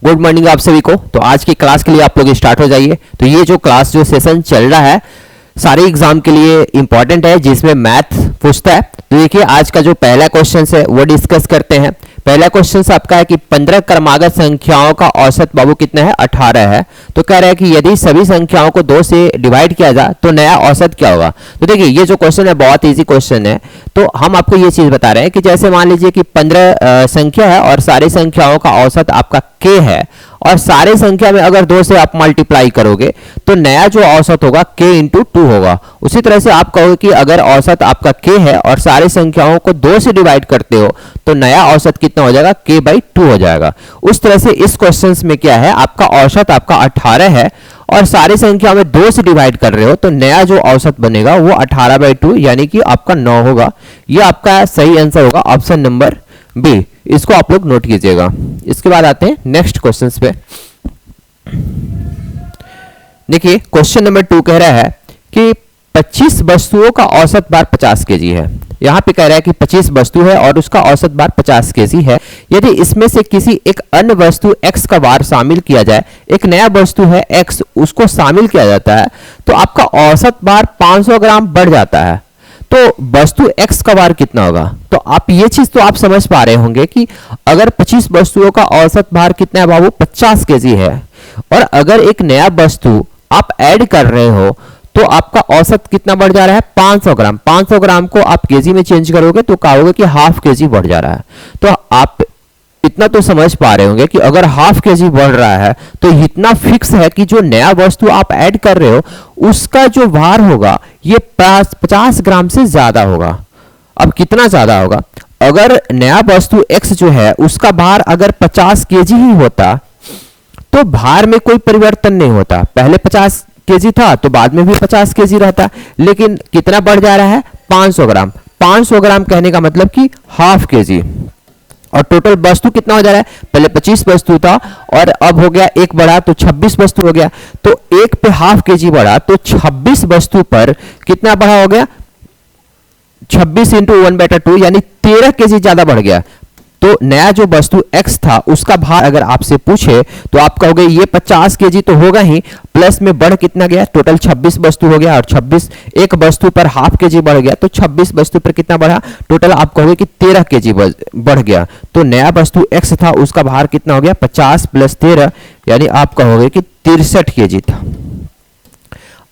Good morning आप सभी को। तो आज की क्लास के लिए आप लोग स्टार्ट हो जाइए। तो ये जो क्लास जो सेशन चल रहा है सारे एग्जाम के लिए इंपॉर्टेंट है, जिसमें मैथ पूछता है। तो देखिए आज का जो पहला क्वेश्चन है वो डिस्कस करते हैं। पहला क्वेश्चन आपका है कि 15 क्रमागत संख्याओं का औसत बाबू कितना है, 18 है। तो कह रहा है कि यदि सभी संख्याओं को 2 से डिवाइड किया जाए तो नया औसत क्या होगा। तो देखिए ये जो क्वेश्चन है बहुत इजी क्वेश्चन है। तो हम आपको ये चीज बता रहे हैं कि जैसे मान लीजिए कि 15 संख्या है और सारी संख्याओं का औसत आपका k है, और सारे संख्या में अगर 2 से आप मल्टीप्लाई करोगे तो नया जो औसत होगा k इंटू 2 होगा। उसी तरह से आप कहोगे कि अगर औसत आपका k है और सारी संख्याओं को 2 से डिवाइड करते हो तो नया औसत कितना हो जाएगा, k/2 हो जाएगा। उस तरह से इस क्वेश्चन में क्या है, आपका औसत आपका 18 है और सारी संख्या में 2 से डिवाइड कर रहे हो तो नया जो औसत बनेगा वो 18/2 यानी कि आपका 9 होगा। ये आपका सही आंसर होगा, ऑप्शन नंबर बी। इसको आप लोग नोट कीजिएगा। इसके बाद आते हैं नेक्स्ट क्वेश्चन पे। देखिए क्वेश्चन नंबर 2 कह रहा है कि 25 वस्तुओं का औसत भार 50 केजी है। यहां पे कह रहा है कि 25 वस्तु है और उसका औसत भार 50 केजी है। यदि इसमें से किसी एक अन्य वस्तु x का भार शामिल किया जाए, एक नया वस्तु है x, उसको शामिल किया जाता है तो आपका औसत भार 500 ग्राम बढ़ जाता है। तो वस्तु x का भार कितना होगा। तो आप ये चीज तो आप समझ पा रहे होंगे कि अगर 25 वस्तुओं का औसत भार कितना है बाबू, 50 केजी है, और अगर एक नया वस्तु आप ऐड कर रहे हो तो आपका औसत कितना बढ़ जा रहा है, 500 ग्राम। 500 ग्राम को आप केजी में चेंज करोगे तो कहोगे कि हाफ केजी बढ़ जा रहा है। तो आप इतना तो समझ पा रहे होंगे कि अगर हाफ केजी बढ़ रहा है तो इतना फिक्स है कि जो नया वस्तु आप ऐड कर रहे हो उसका जो भार होगा ये 50 ग्राम से ज्यादा होगा। अब कितना ज्यादा होगा, अगर नया वस्तु x जो है उसका भार अगर 50 केजी ही होता तो भार में कोई परिवर्तन नहीं होता। पहले 50 केजी था तो बाद में भी 50 केजी रहता, लेकिन कितना बढ़ जा रहा है, 500 ग्राम। 500 ग्राम कहने का मतलब कि हाफ केजी। और टोटल वस्तु कितना हो जा रहा है, पहले 25 वस्तु था और अब हो गया एक बढ़ा तो 26 वस्तु हो गया। तो एक पे हाफ केजी बढ़ा तो 26 वस्तु पर कितना बढ़ा हो गया, 26 इंटू 1/2 यानी 13 केजी ज्यादा बढ़ गया। तो नया जो वस्तु x था उसका भार अगर आपसे पूछे तो आप कहोगे ये 50 केजी तो होगा ही, प्लस में बढ़ कितना गया, टोटल 26 वस्तु हो गया और 26 एक वस्तु पर हाफ केजी बढ़ गया तो 26 वस्तु पर कितना बढ़ा, टोटल आप कहोगे कि 13 केजी बढ़ गया। तो नया वस्तु x था उसका भार कितना हो गया, 50 + 13 यानी आप कहोगे कि 63 केजी था।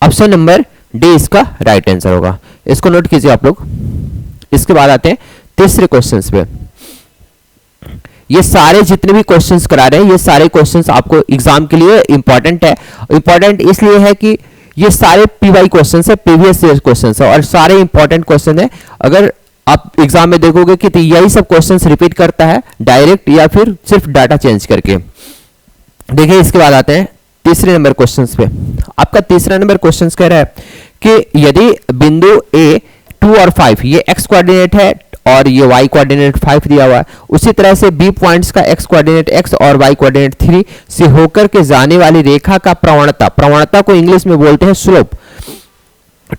ऑप्शन नंबर डी इसका राइट आंसर होगा। इसको नोट कीजिए आप लोग। इसके बाद आते हैं तीसरे क्वेश्चन पे। ये सारे जितने भी क्वेश्चंस करा रहे हैं ये सारे क्वेश्चंस आपको एग्जाम के लिए इंपॉर्टेंट है। इंपॉर्टेंट इसलिए है कि ये सारे पीवाई क्वेश्चंस है, प्रीवियस ईयर क्वेश्चंस है और सारे इंपॉर्टेंट क्वेश्चन है। अगर आप एग्जाम में देखोगे कि तो यही सब क्वेश्चंस रिपीट करता है डायरेक्ट या फिर सिर्फ डाटा चेंज करके। देखिए इसके बाद आते हैं तीसरे नंबर क्वेश्चन पे। आपका तीसरा नंबर क्वेश्चन कह रहा है कि यदि बिंदु ए 2 और 5 ये x कोऑर्डिनेट है और ये y कोऑर्डिनेट 5 दिया हुआ है, उसी तरह से b पॉइंट्स का x कोऑर्डिनेट x और y कोऑर्डिनेट 3 से होकर के जाने वाली रेखा का प्रवणता को इंग्लिश में बोलते हैं स्लोप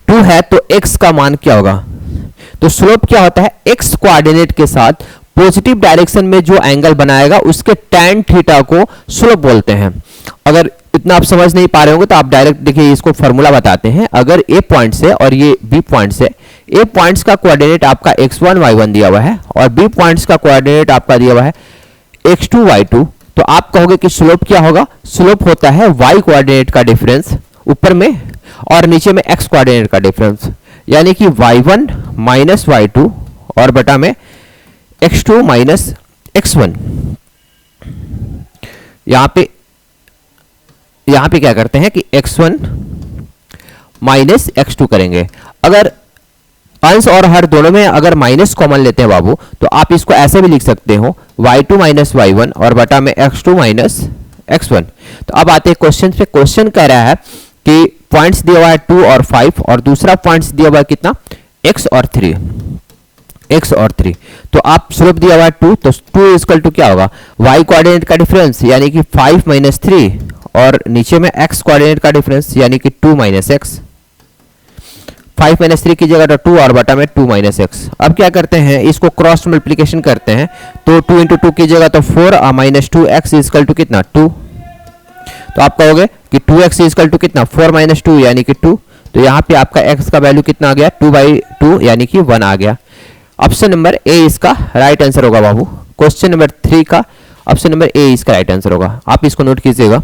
2 है तो x का मान क्या होगा। तो स्लोप क्या होता है, x कोऑर्डिनेट के साथ पॉजिटिव डायरेक्शन में जो एंगल बनाएगा उसके tan थीटा को स्लोप बोलते हैं। अगर इतना आप समझ नहीं पा रहे होंगे तो आप डायरेक्ट देखिए इसको फॉर्मूला बताते हैं। अगर a पॉइंट से और ये b पॉइंट से, a पॉइंट्स का कोऑर्डिनेट आपका x1 y1 दिया हुआ है और b पॉइंट्स का कोऑर्डिनेट आपका दिया हुआ है x2 y2, तो आप कहोगे कि स्लोप क्या होगा, स्लोप होता है y कोऑर्डिनेट का डिफरेंस ऊपर में और नीचे में x कोऑर्डिनेट का डिफरेंस, यानी कि y1 - y2 और बटा में x2 - x1। यहां पे क्या करते हैं कि x1 - x2 करेंगे। अगर अंश और हर दोनों में अगर माइनस कॉमन लेते हैं बाबू तो आप इसको ऐसे भी लिख सकते हो y2 - y1 और बटा में x2 - x1। तो अब आते हैं क्वेश्चन पे। क्वेश्चन कह रहा है कि पॉइंट्स दिया हुआ है 2 और 5 और दूसरा पॉइंट्स दिया हुआ है कितना, x और 3। तो आप स्लोप दिया हुआ है 2 तो 2 = क्या होगा, y कोऑर्डिनेट का डिफरेंस यानी कि 5 - 3 और नीचे में x कोऑर्डिनेट का डिफरेंस यानी कि 2 - x। 5 माइनस 3 की जगह 2 और बटा में 2 माइनस एक्स। अब क्या करते हैं, इसको क्रॉस मल्टीप्लिकेशन करते हैं, तो 2 इंटू 2 की जगह तो 4 माइनस 2 एक्स इजकल टू कितना 2। तो आप कहोगे कि 2x इजकल टू कितना 4 माइनस 2 यानी कि 2। तो यहाँ पे आपका x का वैल्यू कितना आ गया 2/2 यानी कि 1 आ गया। ऑप्शन नंबर ए इसका राइट आंसर होगा बाबू। क्वेश्चन नंबर 3 का ऑप्शन नंबर ए इसका राइट आंसर होगा, आप इसको नोट कीजिएगा।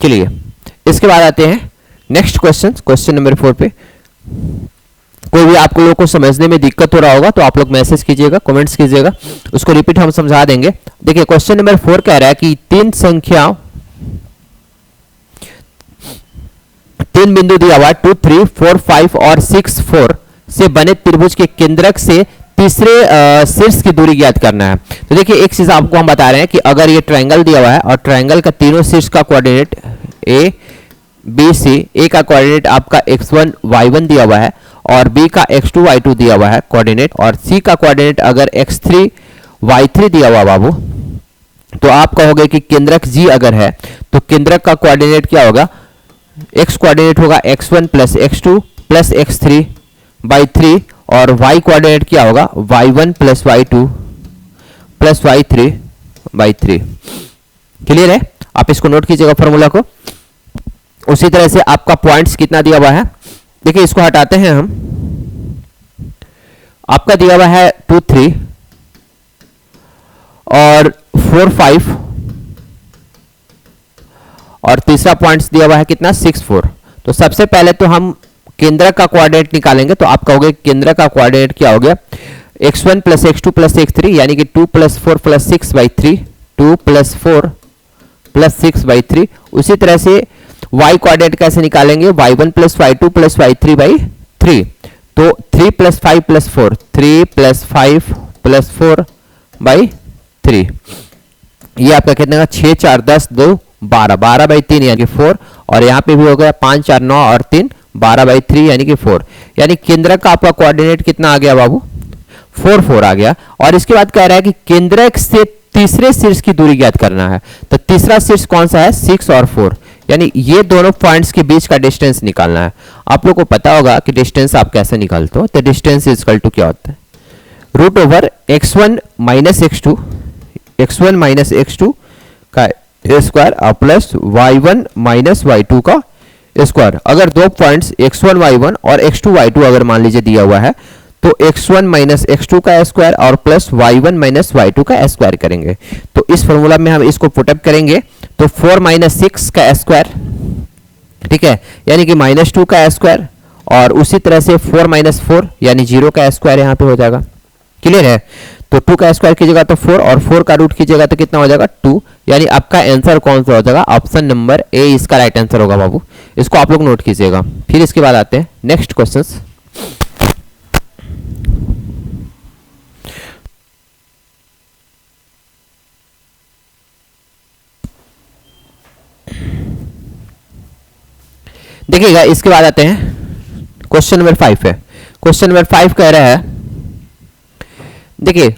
चलिए इसके बाद आते हैं नेक्स्ट क्वेश्चन, क्वेश्चन नंबर 4 पे। कोई भी आप लोगों को समझने में दिक्कत हो रहा होगा तो आप लोग मैसेज कीजिएगा, कमेंट्स कीजिएगा, उसको रिपीट हम समझा देंगे। देखिए क्वेश्चन नंबर 4 कह रहा है कि तीन बिंदु दिया हुआ 2, 3, 4, 5 और 6, 4 से बने त्रिभुज के केंद्रक से तीसरे शीर्ष की दूरी ज्ञात करना है। तो देखिए एक चीज आपको हम बता रहे हैं कि अगर ये ट्रायंगल दिया हुआ है और ट्रायंगल का तीनों शीर्ष का कोऑर्डिनेट ए बी सी, ए का कोऑर्डिनेट आपका x1 y1 दिया हुआ है और बी का x2 y2 दिया हुआ है कोऑर्डिनेट, और सी का कोऑर्डिनेट अगर x3 y3 दिया हुआ बाबू, तो आप कहोगे कि केंद्रक G अगर है तो केंद्रक का कोऑर्डिनेट क्या होगा, x कोऑर्डिनेट होगा x1 plus x2 plus x3 by 3 और y कोऑर्डिनेट क्या होगा y1 plus y2 plus y3 by 3। Clear है, आप इसको नोट कीजिएगा फॉर्मूला को। उसी तरह से आपका पॉइंट्स कितना दिया हुआ है, देखिए इसको हटाते हैं हम, आपका दिया हुआ है 2, 3 और 4, 5 और तीसरा पॉइंट्स दिया हुआ है कितना 6, 4। तो सबसे पहले तो हम केंद्रक का कोऑर्डिनेट निकालेंगे, तो आप कहोगे केंद्रक का कोऑर्डिनेट क्या हो गया x1 plus x2 plus x3 यानी कि 2 plus 4 plus 6 by 3, 2 plus 4 plus 6 by 3। उसी तरह से y कोऑर्डिनेट कैसे निकालेंगे, y1 plus y2 plus y3 by 3। तो 3 plus 5 plus 4, 3 plus 5 plus 4 by 3, ये आपका कितने का 6, 4, 10, 2, 12, 12 बाई 3 यानी कि 4, और यहाँ पे भी हो गया 5, 4, 9 और 3, 12 बाई 3 यानी कि 4। यानी केंद्रक का आपका कोऑर्डिनेट कितना आ गया बाबू 4, 4 आ गया। और इसके बाद कह रहा है कि केंद्रक से तीसरे शीर्ष की दूरी ज्ञात करना है, तो तीसरा शीर्ष कौन सा है 6 और 4, यानी ये दोनों पॉइंट्स के बीच का डिस्टेंस निकालना है। आप लोग को पता होगा कि डिस्टेंस आप कैसे निकालते हो, तो डिस्टेंस इक्वल टू क्या होता है root over x1 minus x2, x1 minus x2 का square plus y1 minus y2 का स्क्वायर। अगर दो पॉइंट्स x1 y1 और x2 y2 अगर मान लीजिए दिया हुआ है तो x1 माइनस x2 का स्क्वायर और प्लस y1 माइनस y2 का स्क्वायर करेंगे। तो इस फॉर्मूला में हम इसको पुटअप करेंगे तो 4 माइनस 6 का स्क्वायर, ठीक है, यानी कि -2 का स्क्वायर, और उसी तरह से 4 माइनस 4 यानी 0 का स्क्वायर यहाँ पे हो जाएगा। क्लियर है, तो 2 का स्क्वायर कीजिएगा तो 4 और 4 का रूट कीजिएगा तो कितना हो जाएगा 2, यानी आपका आंसर कौन सा हो जाएगा ऑप्शन नंबर ए इसका राइट आंसर होगा बाबू। इसको आप लोग नोट कीजिएगा। फिर इसके बाद आते हैं नेक्स्ट क्वेश्चंस। देखिएगा इसके बाद आते हैं क्वेश्चन नंबर 5 है। क्वेश्चन नंबर 5 कह रहा है, देखिए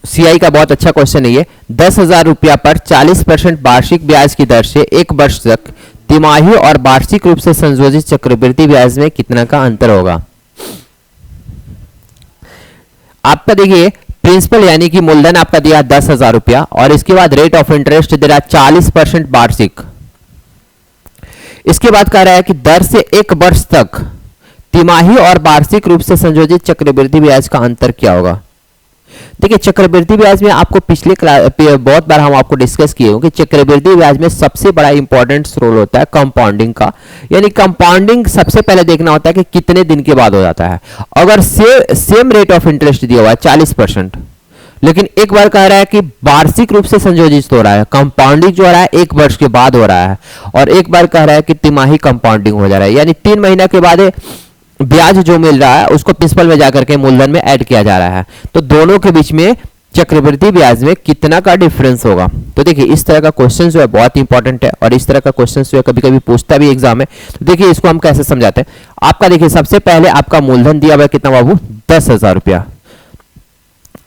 सीआई का बहुत अच्छा क्वेश्चन है ये, 10,000 रुपया पर 40% वार्षिक ब्याज की दर से 1 वर्ष तक तिमाही और वार्षिक रूप से संशोधित चक्रवृद्धि ब्याज में कितना का अंतर होगा। आपका देखिए प्रिंसिपल यानी कि मूलधन आपका दिया 10,000 रुपया और इसके बाद रेट ऑफ इंटरेस्ट दे रहा 40% वार्षिक। इसके बाद कह रहा है कि दर से 1 वर्ष तक तिमाही और वार्षिक रूप से संशोधित चक्रवृद्धि ब्याज का अंतर क्या होगा। देखिए चक्रवृद्धि ब्याज में आपको पिछले बहुत बार हम आपको डिस्कस किए होंगे, चक्रवृद्धि ब्याज में सबसे बड़ा इंपॉर्टेंट रोल होता है कंपाउंडिंग का, यानी कंपाउंडिंग सबसे पहले देखना होता है कि कितने दिन के बाद हो जाता है। अगर सेम रेट ऑफ इंटरेस्ट दिया हुआ है 40%, लेकिन एक बार कह रहा है कि वार्षिक रूप से संशोधित हो रहा है, कंपाउंडिंग जो हो रहा है 1 वर्ष के बाद हो रहा है, और एक बार कह रहा है कि तिमाही कंपाउंडिंग हो जा रहा है, यानी 3 महीना के बाद ब्याज जो मिल रहा है उसको प्रिंसिपल में जाकर के मूलधन में ऐड किया जा रहा है। तो दोनों के बीच में चक्रवृद्धि ब्याज में कितना का डिफरेंस होगा। तो देखिए इस तरह का क्वेश्चन जो है बहुत इंपॉर्टेंट है, और इस तरह का क्वेश्चन जो है कभी कभी पूछता भी एग्जाम में। तो देखिए इसको हम कैसे समझाते हैं। आपका देखिए सबसे पहले आपका मूलधन दिया हुआ है कितना बाबू 10,000 रुपया,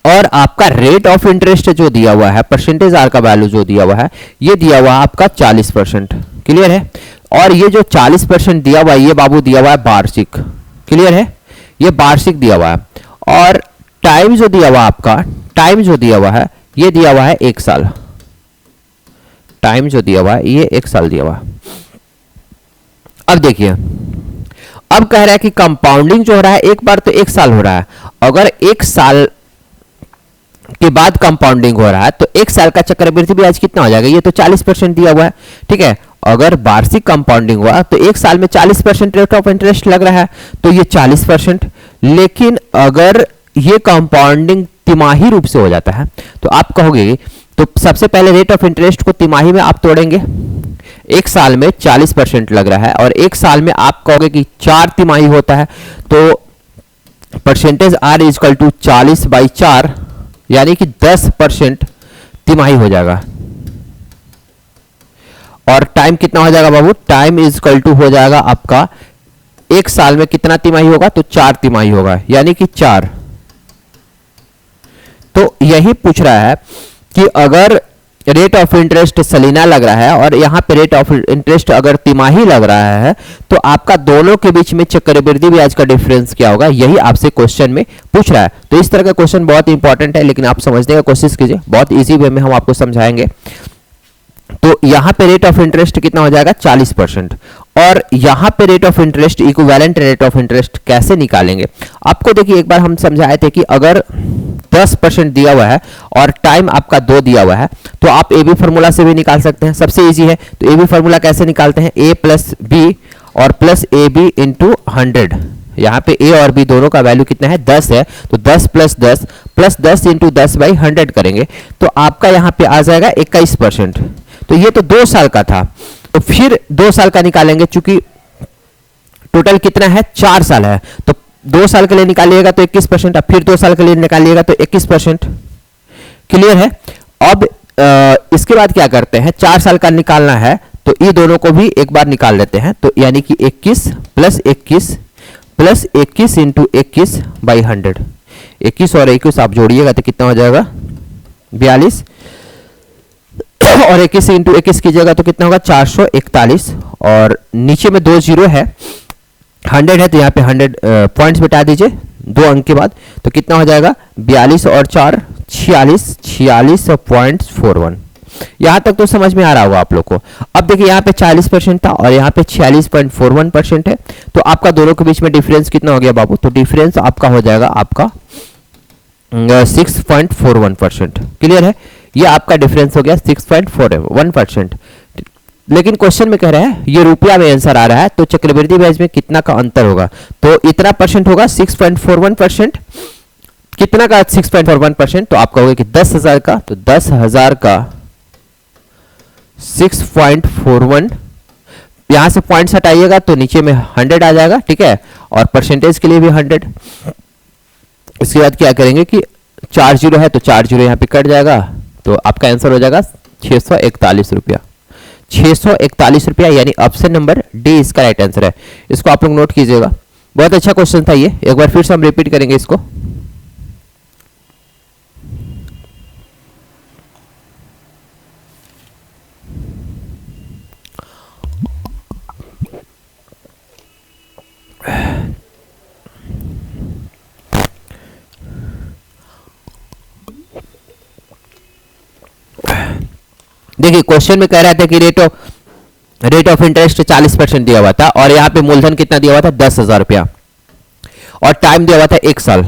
और आपका रेट ऑफ इंटरेस्ट जो दिया हुआ है परसेंटेज आर का वैल्यू जो दिया हुआ है ये दिया हुआ है आपका 40%। क्लियर है। और ये जो 40% दिया हुआ है ये बाबू दिया हुआ है वार्षिक, क्लियर है, ये वार्षिक दिया हुआ है। और टाइम जो दिया हुआ है आपका, टाइम जो दिया हुआ है ये दिया हुआ है 1 साल, टाइम जो दिया हुआ है ये 1 साल दिया हुआ है। अब देखिए, अब कह रहा है कि कंपाउंडिंग जो हो रहा है एक बार तो 1 साल हो रहा है, अगर 1 साल के बाद कंपाउंडिंग हो रहा है तो 1 साल का चक्रवृद्धि ब्याज कितना हो जाएगा, ये तो 40% दिया हुआ है, ठीक है। अगर वार्षिक कंपाउंडिंग हुआ तो 1 साल में 40% रेट ऑफ इंटरेस्ट लग रहा है तो ये 40%। लेकिन अगर ये कंपाउंडिंग तिमाही रूप से हो जाता है तो आप कहोगे, तो सबसे पहले रेट ऑफ इंटरेस्ट को तिमाही में आप तोड़ेंगे, 1 साल में 40% लग रहा है और 1 साल में आप कहोगे कि 4 तिमाही होता है, तो percentage R is equal to 40/4 यानी कि 10% तिमाही हो जाएगा। और टाइम कितना हो जाएगा बाबू, टाइम इज इक्वल टू हो जाएगा आपका 1 साल में कितना तिमाही होगा, तो 4 तिमाही होगा यानी कि 4। तो यही पूछ रहा है कि अगर रेट ऑफ इंटरेस्ट सलीना लग रहा है और यहां पे रेट ऑफ इंटरेस्ट अगर तिमाही लग रहा है तो आपका दोनों के बीच में चक्रवृद्धि ब्याज का डिफरेंस क्या होगा, यही आपसे क्वेश्चन में पूछ रहा है। तो इस तरह का क्वेश्चन बहुत इंपॉर्टेंट है, लेकिन आप समझने का कोशिश कीजिए, बहुत इजी वे में हम आपको समझाएंगे। तो यहां पे रेट ऑफ इंटरेस्ट कितना हो जाएगा 40%, और यहां पे rate of interest equivalent rate of interest कैसे निकालेंगे आपको देखिए, एक बार हम समझाए थे कि अगर 10% दिया हुआ है और टाइम आपका 2 दिया हुआ है तो आप ए बी फॉर्मूला से भी निकाल सकते हैं, सबसे इजी है। तो ए बी फॉर्मूला कैसे निकालते हैं, ए प्लस बी और प्लस ए बी इंटू 100। यहाँ पे ए और बी दोनों का वैल्यू कितना है 10 है, तो 10 प्लस 10 इंटू 10/100 करेंगे तो आपका यहाँ पे आ जाएगा 21%। तो ये तो 2 साल का था, तो फिर 2 साल का निकालेंगे, चूंकि टोटल कितना है 4 साल है, तो 2 साल के लिए निकालिएगा तो 21%, अब फिर 2 साल के लिए निकालिएगा तो 21%। क्लियर है। अब इसके बाद क्या करते हैं, 4 साल का निकालना है तो ये दोनों को भी एक बार निकाल लेते हैं, तो यानी कि 21 प्लस 21 इंटू 21/100, 21 और 21 आप जोड़िएगा तो कितना हो जाएगा 42, और 21 इंटू 21 कीजिएगा तो कितना होगा 441, और नीचे में 2 जीरो है, 100 है तो यहाँ पे 100 पॉइंट्स बिठा दीजिए 2 अंक के बाद, तो कितना हो जाएगा 42 और 4 46.41। यहां तक तो समझ में आ रहा होगा आप लोग को। अब देखिए यहाँ पे 40% था और यहाँ पे 46.41% है, तो आपका दोनों के बीच में डिफरेंस कितना हो गया बाबू, तो डिफरेंस आपका हो जाएगा आपका 6.41%। क्लियर है, ये आपका डिफरेंस हो गया 6.41%। लेकिन क्वेश्चन में कह रहा है ये रुपया में आंसर आ रहा है, तो चक्रवृद्धि ब्याज में कितना का अंतर होगा, तो इतना परसेंट होगा 6.41%। कितना का 6.41%, तो आप कहोगे कि 10,000 का, तो 10,000 का 6.41, यहां से पॉइंट्स हटाइएगा तो नीचे में 100 आ जाएगा, ठीक है, और परसेंटेज के लिए भी 100। इसके बाद क्या करेंगे कि 4 जीरो है तो 4 जीरो यहाँ पे कट जाएगा, तो आपका आंसर हो जाएगा 641 रुपया, 641 रुपया, यानी ऑप्शन नंबर डी इसका राइट आंसर है। इसको आप लोग नोट कीजिएगा, बहुत अच्छा क्वेश्चन था ये, एक बार फिर से हम रिपीट करेंगे इसको। देखिए क्वेश्चन में कह रहा था कि रेट ऑफ इंटरेस्ट 40% दिया हुआ था और यहाँ पे मूलधन कितना दिया हुआ था 10,000 रुपया, और टाइम दिया हुआ था 1 साल,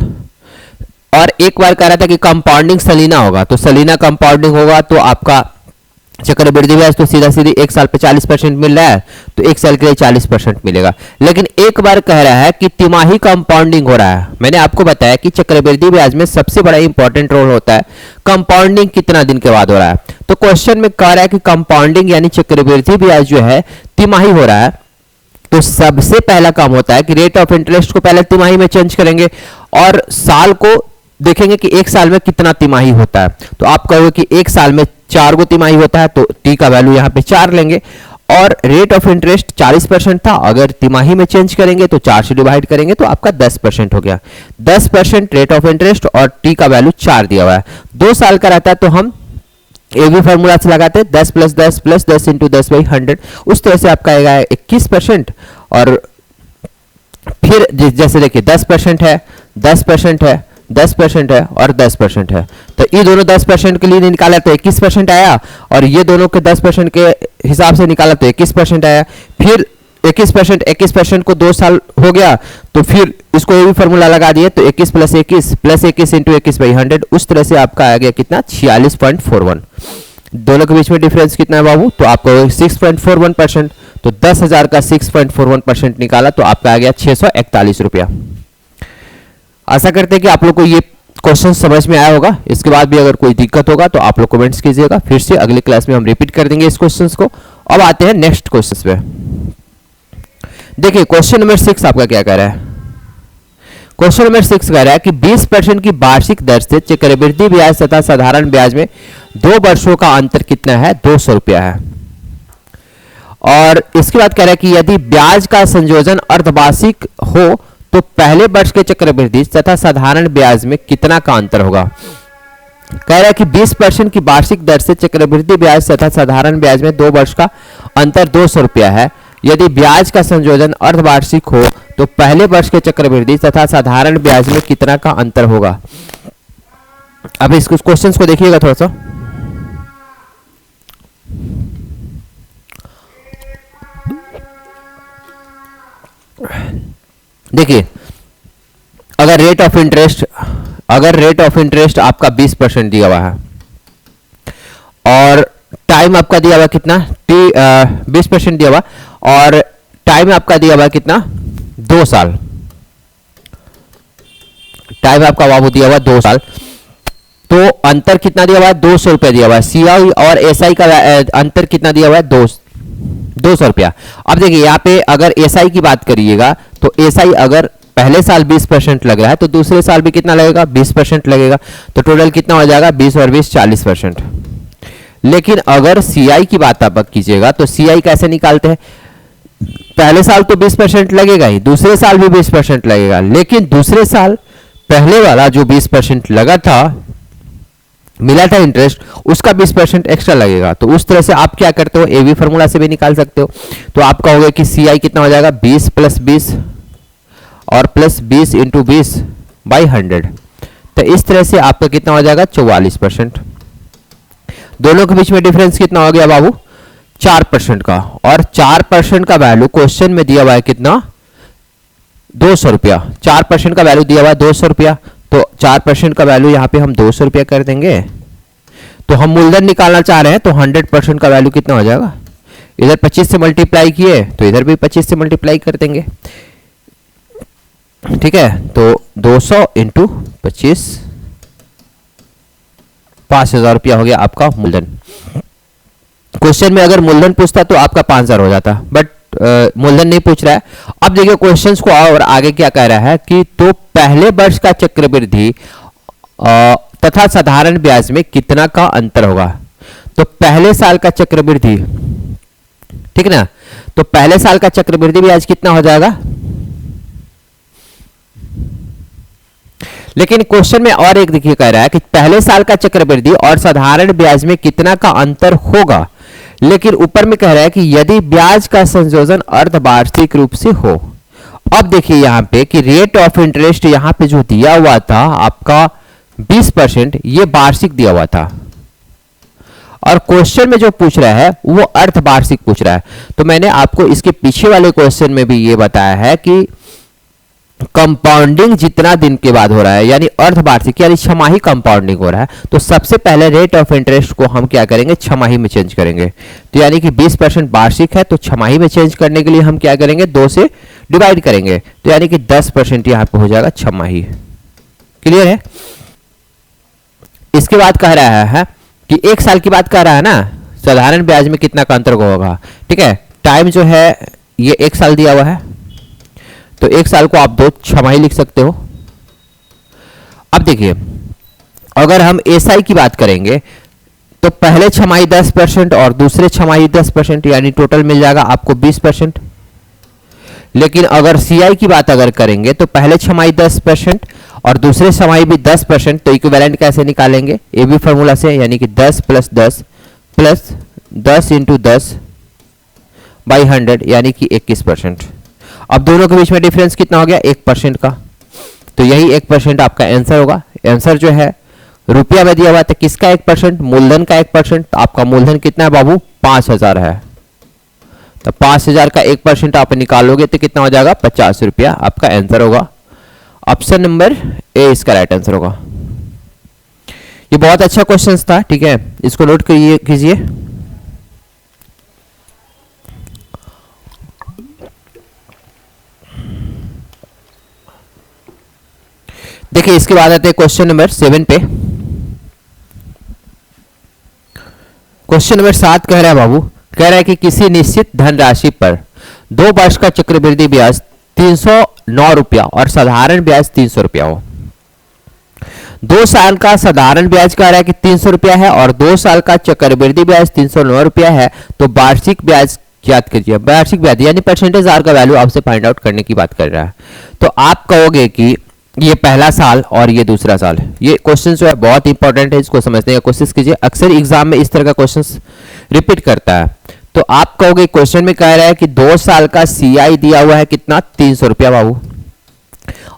और एक बार कह रहा था कि कंपाउंडिंग सलीना होगा, तो सलीना कंपाउंडिंग होगा तो आपका चक्रवृद्धि ब्याज तो सीधा सीधी 1 साल पे 40% मिल रहा है, तो 1 साल के लिए 40% मिलेगा। लेकिन एक बार कह रहा है कि तिमाही कंपाउंडिंग हो रहा है। मैंने आपको बताया कि चक्रवृद्धि ब्याज में सबसे बड़ा इंपॉर्टेंट रोल होता है कंपाउंडिंग कितना दिन के बाद हो रहा है। तो क्वेश्चन में कह रहा है कि कंपाउंडिंग यानी चक्रवृद्धि ब्याज जो है तिमाही हो रहा है, तो सबसे पहला काम होता है कि रेट ऑफ इंटरेस्ट को पहले तिमाही में चेंज करेंगे और साल को देखेंगे कि 1 साल में कितना तिमाही होता है। तो आप कहोगे कि 1 साल में 4 गो तिमाही होता है, तो टी का वैल्यू यहाँ पे 4 लेंगे, और रेट ऑफ इंटरेस्ट 40% था, अगर तिमाही में चेंज करेंगे तो 4 से डिवाइड करेंगे तो आपका 10% हो गया। 10% रेट ऑफ इंटरेस्ट और टी का वैल्यू 4 दिया हुआ है। 2 साल का रहता है तो हम ए भी फॉर्मूला से लगाते हैं 10 प्लस 10 प्लस 10 इंटू 10/100, उस तरह से आपका आएगा 21%। और फिर जैसे देखिए 10% है, 10% है, 10% है और 10% है, तो ये दोनों 10% के लिए निकाला तो 21% आया, और ये दोनों के 10% के हिसाब से निकाला तो 21% आया। फिर 21% को 2 साल हो गया, तो फिर इसको ये भी फॉर्मूला लगा दिए, तो 21 प्लस 21 प्लस 21 इंटू 21/100, उस तरह से आपका आ गया कितना 46.41। दोनों के बीच में डिफरेंस कितना है बाबू, तो आपको 6.41%, तो 10,000 का 6.41% निकाला तो आपका आ गया 641 रुपया। आशा करते हैं कि आप लोग को ये क्वेश्चन समझ में आया होगा। इसके बाद भी अगर कोई दिक्कत होगा तो आप लोग कमेंट्स कीजिएगा, फिर से अगली क्लास में हम रिपीट कर देंगे इस क्वेश्चन को। अब आते हैं नेक्स्ट क्वेश्चन पे। देखिए क्वेश्चन नंबर 6 आपका क्या कह रहा है। क्वेश्चन नंबर 6 कह रहा है कि 20% की वार्षिक दर से चक्रवृद्धि ब्याज तथा साधारण ब्याज में 2 वर्षों का अंतर कितना है, 200 रुपया है। और इसके बाद कह रहा है कि यदि ब्याज का संयोजन अर्धवार्षिक हो तो पहले वर्ष के चक्रवृद्धि तथा साधारण ब्याज में कितना का अंतर होगा। कह रहा है कि 20% की वार्षिक दर से चक्रवृद्धि ब्याज तथा साधारण ब्याज में 2 वर्ष का अंतर 200 रुपया है। यदि ब्याज का संयोजन अर्धवार्षिक हो तो पहले वर्ष के चक्रवृद्धि तथा साधारण ब्याज में कितना का अंतर होगा। अब इस क्वेश्चंस को देखिएगा थोड़ा सा। देखिए अगर रेट ऑफ इंटरेस्ट आपका 20% दिया हुआ है और टाइम आपका दिया हुआ कितना 20% दिया हुआ, और टाइम आपका दिया हुआ कितना 2 साल, टाइम आपका बाबू दिया हुआ 2 साल, तो अंतर कितना दिया हुआ है 200 रुपया दिया हुआ है। सीआई और एसआई का अंतर कितना दिया हुआ है 200 रुपया। अब देखिए यहाँ पे अगर एसआई की बात करिएगा तो एसआई अगर पहले साल 20% लग रहा है तो दूसरे साल भी कितना लगेगा 20% लगेगा, तो टोटल कितना हो जाएगा 20 और 20 40%। लेकिन अगर सीआई की बात आप कीजिएगा तो सीआई कैसे निकालते हैं, पहले साल तो 20% लगेगा ही, दूसरे साल भी 20% लगेगा, लेकिन दूसरे साल पहले वाला जो 20% लगा था मिला था इंटरेस्ट, उसका 20% एक्स्ट्रा लगेगा। तो उस तरह से आप क्या करते हो एवी फॉर्मूला से भी निकाल सकते हो। तो आपका हो गया कि सीआई कितना हो जाएगा 20 प्लस 20 और प्लस 20 इंटू 20/100, तो इस तरह से आपका कितना हो जाएगा 44%। दोनों के बीच में डिफरेंस कितना हो गया बाबू 4% का, और 4% का वैल्यू क्वेश्चन में दिया हुआ है कितना 200 रुपया। 4% का वैल्यू दिया हुआ है 200 रुपया, तो 4% का वैल्यू यहाँ पे हम 200 रुपया कर देंगे। तो हम मूलधन निकालना चाह रहे हैं तो 100% का वैल्यू कितना हो जाएगा, इधर 25 से मल्टीप्लाई किए तो इधर भी 25 से मल्टीप्लाई कर देंगे, ठीक है। तो 200 इंटू 25 5,000 रुपया हो गया आपका मूलधन। क्वेश्चन में अगर मूलधन पूछता तो आपका 5,000 हो जाता, बट मूलधन नहीं पूछ रहा है। अब देखिए क्वेश्चंस को और आगे क्या कह रहा है कि तो पहले वर्ष का चक्रवृद्धि तथा साधारण ब्याज में कितना का अंतर होगा। तो पहले साल का चक्रवृद्धि, ठीक ना, तो पहले साल का चक्रवृद्धि ब्याज कितना हो जाएगा। लेकिन क्वेश्चन में और एक देखिए कह रहा है कि पहले साल का चक्रवृद्धि और साधारण ब्याज में कितना का अंतर होगा, लेकिन ऊपर में कह रहा है कि यदि ब्याज का संयोजन अर्धवार्षिक रूप से हो। अब देखिए यहां पे कि रेट ऑफ इंटरेस्ट यहां पे जो दिया हुआ था आपका 20%, ये वार्षिक दिया हुआ था, और क्वेश्चन में जो पूछ रहा है वो अर्धवार्षिक पूछ रहा है। तो मैंने आपको इसके पीछे वाले क्वेश्चन में भी ये बताया है कि कंपाउंडिंग जितना दिन के बाद हो रहा है, यानी अर्धवार्षिक यानी छमाही कंपाउंडिंग हो रहा है, तो सबसे पहले रेट ऑफ इंटरेस्ट को हम क्या करेंगे छमाही में चेंज करेंगे। तो यानी कि 20% वार्षिक है तो छमाही में चेंज करने के लिए हम क्या करेंगे 2 से डिवाइड करेंगे, तो यानी कि 10% यहाँ पे हो जाएगा छमाही। क्लियर है। इसके बाद कह रहा है कि 1 साल की बात कर रहा है ना, साधारण ब्याज में कितना का अंतर होगा, ठीक है। टाइम जो है ये 1 साल दिया हुआ है, तो 1 साल को आप 2 छमाही लिख सकते हो। अब देखिए अगर हम एसआई की बात करेंगे तो पहले छमाही 10% और दूसरे छमाही 10%, यानी टोटल मिल जाएगा आपको 20%। लेकिन अगर सीआई की बात अगर करेंगे तो पहले छमाही 10% और दूसरे छमाही भी 10%, तो इक्विवेलेंट कैसे निकालेंगे, ये भी फॉर्मूला से, यानी कि 10 + 10 प्लस 10 × 10 बाई 100 यानी कि 21%। अब दोनों के बीच में डिफरेंस कितना हो गया, 1% का, तो यही 1% आपका आंसर होगा। आंसर जो है रुपया में दिया हुआ था, किसका 1%, मूलधन का 1%। तो आपका मूलधन कितना है बाबू, 5000 है, तो 5000 का 1% आप निकालोगे तो कितना हो जाएगा, 50 रुपया आपका आंसर होगा। ऑप्शन नंबर ए इसका राइट आंसर होगा। ये बहुत अच्छा क्वेश्चन था, ठीक है, इसको नोट कीजिए। देखिए इसके बाद आते हैं क्वेश्चन नंबर 7 पे। क्वेश्चन नंबर 7 कह रहा है बाबू, कह रहा है कि किसी निश्चित धनराशि पर 2 वर्ष का चक्रवृद्धि ब्याज 309 रुपया और साधारण ब्याज 300 रुपया हो। 2 साल का साधारण ब्याज कह रहा है कि 300 रुपया है और 2 साल का चक्रवृद्धि ब्याज 309 रुपया है, तो वार्षिक ब्याज याद कीजिए। वार्षिक ब्याज यानी परसेंटेज आर का वैल्यू आपसे फाइंड आउट करने की बात कर रहा है। तो आप कहोगे कि ये पहला साल और ये दूसरा साल। ये क्वेश्चन जो है बहुत इंपॉर्टेंट है, इसको समझने का कोशिश कीजिए। अक्सर एग्जाम में इस तरह का क्वेश्चन रिपीट करता है। तो आप कहोगे क्वेश्चन में कह रहा है कि 2 साल का सीआई दिया हुआ है कितना, 300 रुपया बाबू,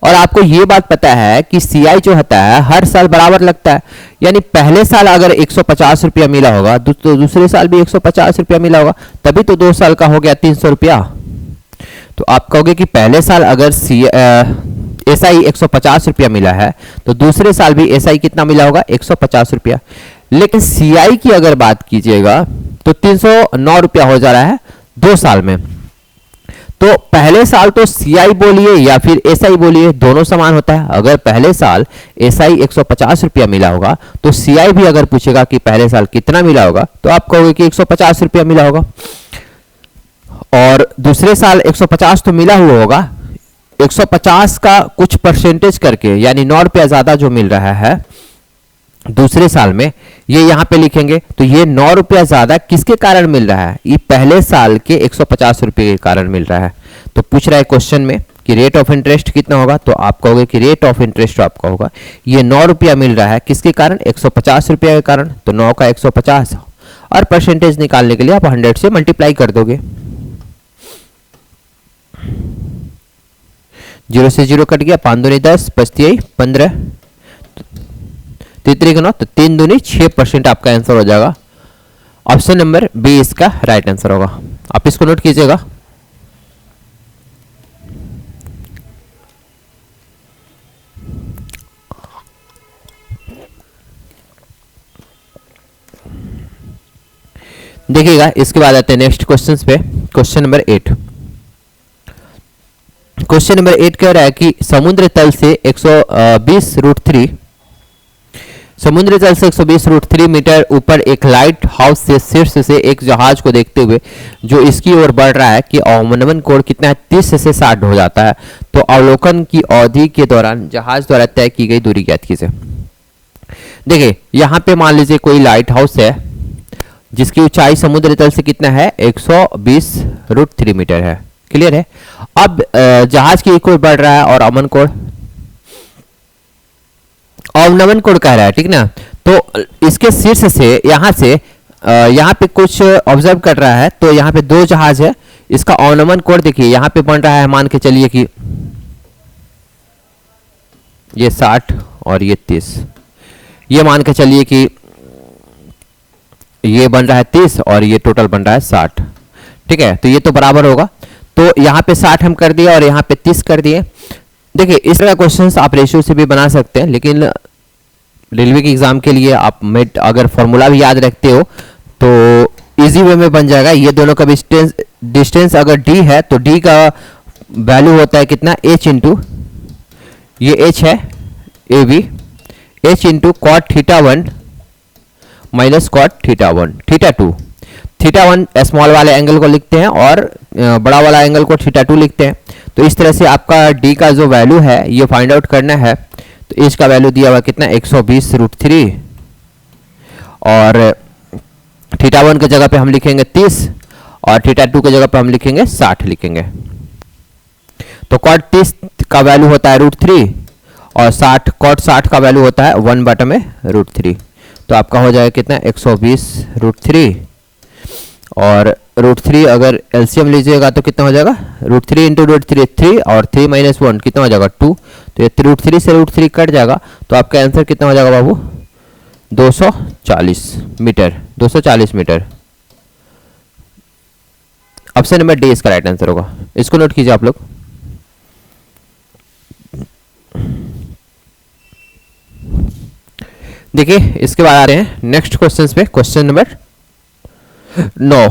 और आपको ये बात पता है कि सीआई जो होता है हर साल बराबर लगता है, यानी पहले साल अगर 150 रुपया मिला होगा तो दूसरे साल भी 150 रुपया मिला होगा, तभी तो 2 साल का हो गया 300 रुपया। तो आप कहोगे कि पहले साल अगर एसआई 150 रुपया मिला है तो दूसरे साल भी एसआई कितना मिला होगा, 150 रुपया। लेकिन सीआई की अगर बात कीजिएगा तो 309 रुपया हो जा रहा है 2 साल में। तो पहले साल तो सीआई बोलिए या फिर एसआई बोलिए, दोनों समान होता है। अगर पहले साल एसआई 150 रुपया मिला होगा तो सीआई भी अगर पूछेगा कि पहले साल कितना मिला होगा तो आप कहोगे कि 150 रुपया मिला होगा, और दूसरे साल 150 तो मिला हुआ होगा, 150 का कुछ परसेंटेज करके यानी 9 रुपया ज्यादा जो मिल रहा है दूसरे साल में, ये यहां पे लिखेंगे। तो ये 9 रुपया ज्यादा किसके कारण मिल रहा है, ये पहले साल के 150 रुपये के कारण मिल रहा है। तो पूछ रहा है क्वेश्चन में कि रेट ऑफ इंटरेस्ट कितना होगा, तो आप कहोगे कि रेट ऑफ इंटरेस्ट आपका होगा, ये 9 रुपया मिल रहा है किसके कारण, 150 रुपया के कारण। तो 9 का 150 और परसेंटेज निकालने के लिए आप 100 से मल्टीप्लाई कर दोगे। 0 से 0 कट गया, 5 दूनी 10, 5 15, 3 9, तो 3 दूनी 6% आपका आंसर हो जाएगा। ऑप्शन नंबर बी इसका राइट आंसर होगा। आप इसको नोट कीजिएगा। देखिएगा इसके बाद आते हैं नेक्स्ट क्वेश्चन पे। Question number 8। क्वेश्चन नंबर 8 कह रहा है कि समुद्र तल से 120√3 समुद्र तल से 120√3 मीटर ऊपर एक लाइट हाउस से शीर्ष से एक जहाज को देखते हुए जो इसकी ओर बढ़ रहा है कि अवनमन कोण कितना है, 30 से 60 हो जाता है। तो अवलोकन की अवधि के दौरान जहाज द्वारा तय की गई दूरी ज्ञात कीजिए। देखिए यहाँ पे मान लीजिए कोई लाइट हाउस है जिसकी ऊंचाई समुद्र तल से कितना है, 120√3 मीटर है। क्लियर है। अब जहाज की ओर बढ़ रहा है और अवनमन कोण कह रहा है, ठीक ना। तो इसके शीर्ष से यहाँ पे कुछ ऑब्जर्व कर रहा है, तो यहाँ पे 2 जहाज है, इसका अवनमन कोण देखिए यहाँ पे बन रहा है, मान के चलिए कि ये 60 और ये 30, ये मान के चलिए कि ये बन रहा है 30 और ये टोटल बन रहा है 60, ठीक है। तो ये तो बराबर होगा, तो यहाँ पे 60 हम कर दिए और यहाँ पे 30 कर दिए। देखिए इस तरह का क्वेश्चंस आप रेशियो से भी बना सकते हैं, लेकिन रेलवे के एग्जाम के लिए आप अगर फॉर्मूला भी याद रखते हो तो इजी वे में बन जाएगा। ये दोनों का डिस्टेंस अगर d है तो d का वैल्यू होता है कितना, h इंटू ये h है AB, h into cot θ1 minus cot θ1 θ2। θ1 small वाले एंगल को लिखते हैं और बड़ा वाला एंगल को θ2 लिखते हैं। तो इस तरह से आपका d का जो वैल्यू है ये फाइंड आउट करना है। तो h का वैल्यू दिया हुआ कितना, 120√3, और θ1 की जगह पे हम लिखेंगे 30 और θ2 की जगह पे हम लिखेंगे 60 लिखेंगे। तो कॉट 30 का वैल्यू होता है √3 और 60 कॉट 60 का वैल्यू होता है 1/√3। तो आपका हो जाएगा कितना 120√3 और √3 अगर एलसीएम लीजिएगा तो कितना हो जाएगा √3 × √3 3 और 3 - 1 कितना हो जाएगा 2। तो ये √3 से √3 कट जाएगा तो आपका आंसर कितना हो जाएगा बाबू 240 meter. 240 meter. Option number D इसका राइट आंसर होगा। इसको नोट कीजिए आप लोग। देखिए इसके बाद आ रहे हैं नेक्स्ट क्वेश्चन पे। Question number 9।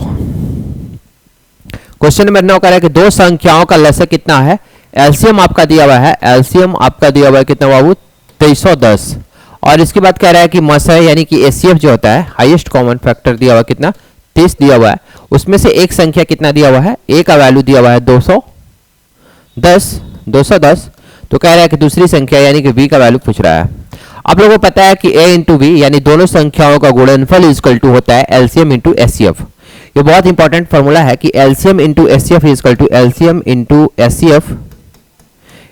क्वेश्चन नंबर 9 कह रहा है कि दो संख्याओं का लसक कितना है। एलसीएम आपका दिया हुआ है, एलसीएम आपका दिया हुआ है कितना बाबू 2310। और इसके बाद कह रहा है कि मसह यानी कि एचसीएफ जो होता है हाईएस्ट कॉमन फैक्टर दिया हुआ कितना 30 दिया हुआ है। उसमें से एक संख्या कितना दिया हुआ है, ए का वैल्यू दिया हुआ है 210। तो कह रहा है कि दूसरी संख्या यानी कि बी का वैल्यू पूछ रहा है। आप लोगों को पता है कि a इंटू बी यानी दोनों संख्याओं का गुणनफल इक्वल टू होता है एलसीएम इंटू एचसीएफ। ये बहुत इंपॉर्टेंट फॉर्मूला है कि LCM into HCF equal to LCM into HCF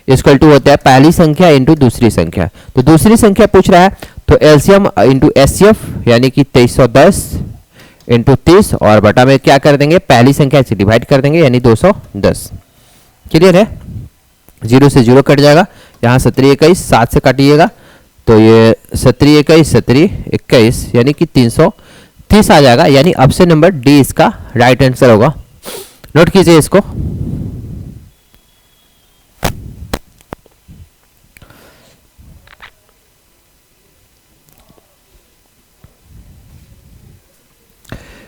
equal to होता है पहली संख्या इंटू दूसरी संख्या। तो दूसरी संख्या पूछ रहा है तो एलसीएम इंटू एचसीएफ यानी कि 2310 इंटू 30 और बटा में क्या कर देंगे पहली संख्या से डिवाइड कर देंगे यानी 210। क्लियर है। 0 से 0 कट जाएगा। यहाँ 17 21 7 से काटिएगा तो ये 17 21 17 21 यानी कि 330 आ जाएगा। यानी ऑप्शन नंबर डी इसका राइट आंसर होगा। नोट कीजिए इसको।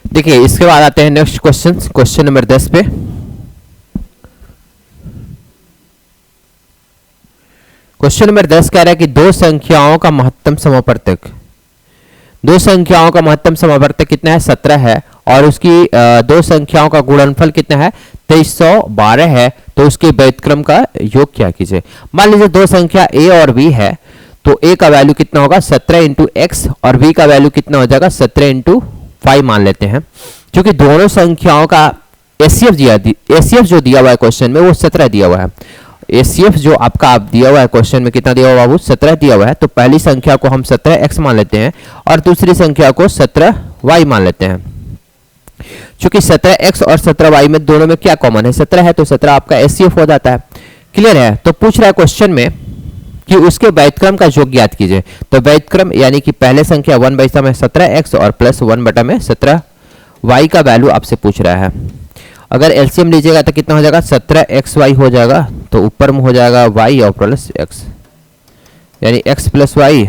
देखिए इसके बाद आते हैं नेक्स्ट क्वेश्चन। क्वेश्चन नंबर 10 पे। क्वेश्चन नंबर 10 कह रहा है कि दो संख्याओं का महत्तम समापवर्तक, दो संख्याओं का महत्तम समापवर्तक कितना है 17 है और उसकी दो संख्याओं का गुणनफल कितना है 2312 है। तो उसके व्युत्क्रम का योग क्या कीजिए। मान लीजिए दो संख्या a और b है तो a का वैल्यू कितना होगा 17 × x और b का वैल्यू कितना हो जाएगा 17 × 5 मान लेते हैं। क्योंकि दोनों संख्याओं का एचसीएफ जो दिया हुआ है क्वेश्चन में वो 17 दिया हुआ है। एचसीएफ जो आपका आप दिया हुआ है क्वेश्चन में कितना दिया हुआ है बाबू 17 दिया हुआ है। तो पहली संख्या को हम 17x मान लेते हैं और दूसरी संख्या को 17y मान लेते हैं। क्योंकि 17x और 17y में दोनों में क्या कॉमन है 17 है तो 17 आपका एचसीएफ हो जाता है। क्लियर है। तो पूछ रहा है क्वेश्चन में कि उसके व्युत्क्रम का योग ज्ञात कीजिए। तो व्युत्क्रम यानी कि पहले संख्या 1/17 में 17x और प्लस 1/में 17y का वैल्यू आपसे पूछ रहा है। अगर एलसीएम लीजिएगा तो कितना हो जाएगा 17xy हो जाएगा। तो ऊपर में हो जाएगा y और प्लस x यानी x + y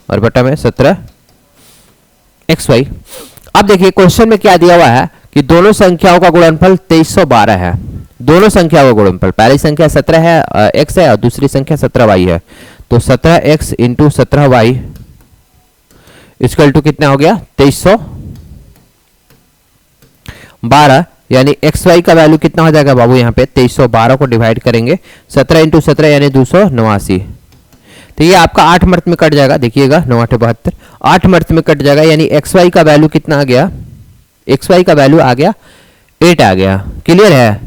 और बटा में 17xy। अब देखिए क्वेश्चन में क्या दिया हुआ है कि दोनों संख्याओं का गुणनफल 2312 है। दोनों संख्याओं का गुणनफल पहली संख्या 17 है x है और दूसरी संख्या 17y है। तो 17x × 17y इक्वल टू कितना हो गया 2312 यानी xy का वैल्यू कितना हो जाएगा बाबू यहाँ पे 2312 को डिवाइड करेंगे 17 × 17 यानी 289। तो ये आपका 8 मर्त में कट जाएगा। देखिएगा 9 8 72 8 मर्त में कट जाएगा। यानी xy का वैल्यू कितना आ गया xy का वैल्यू आ गया 8 आ गया। क्लियर है।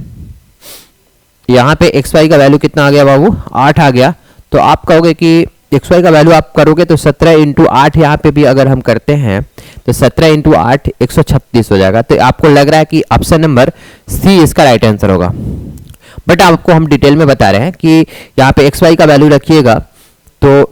यहाँ पे xy का वैल्यू कितना आ गया बाबू 8 आ गया। तो आप कहोगे कि xy का वैल्यू आप करोगे तो 17 × 8 यहाँ पे भी अगर हम करते हैं तो 17 × 8 136 हो जाएगा। तो आपको लग रहा है कि ऑप्शन नंबर सी इसका राइट आंसर होगा। बट आपको हम डिटेल में बता रहे हैं कि यहाँ पे xy का वैल्यू रखिएगा तो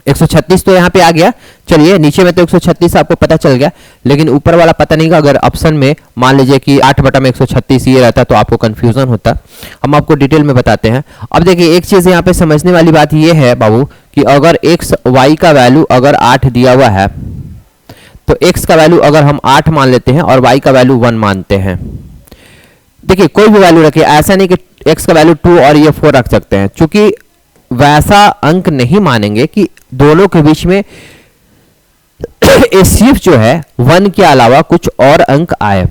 136 तो यहाँ पे आ गया। चलिए नीचे में तो 136 आपको पता चल गया लेकिन ऊपर वाला पता नहीं का। अगर ऑप्शन में मान लीजिए कि 8/में 136 ये रहता तो आपको कंफ्यूजन होता। हम आपको डिटेल में बताते हैं। अब देखिए एक चीज़ यहाँ पे समझने वाली बात ये है बाबू कि अगर y का वैल्यू अगर 8 दिया हुआ है तो x का वैल्यू अगर हम 8 मान लेते हैं और y का वैल्यू 1 मानते हैं। देखिए कोई भी वैल्यू रखिए, ऐसा नहीं कि x का वैल्यू 2 और ये 4 रख सकते हैं। चूंकि वैसा अंक नहीं मानेंगे कि दोनों के बीच में एचसीएफ जो है 1 के अलावा कुछ और अंक आए।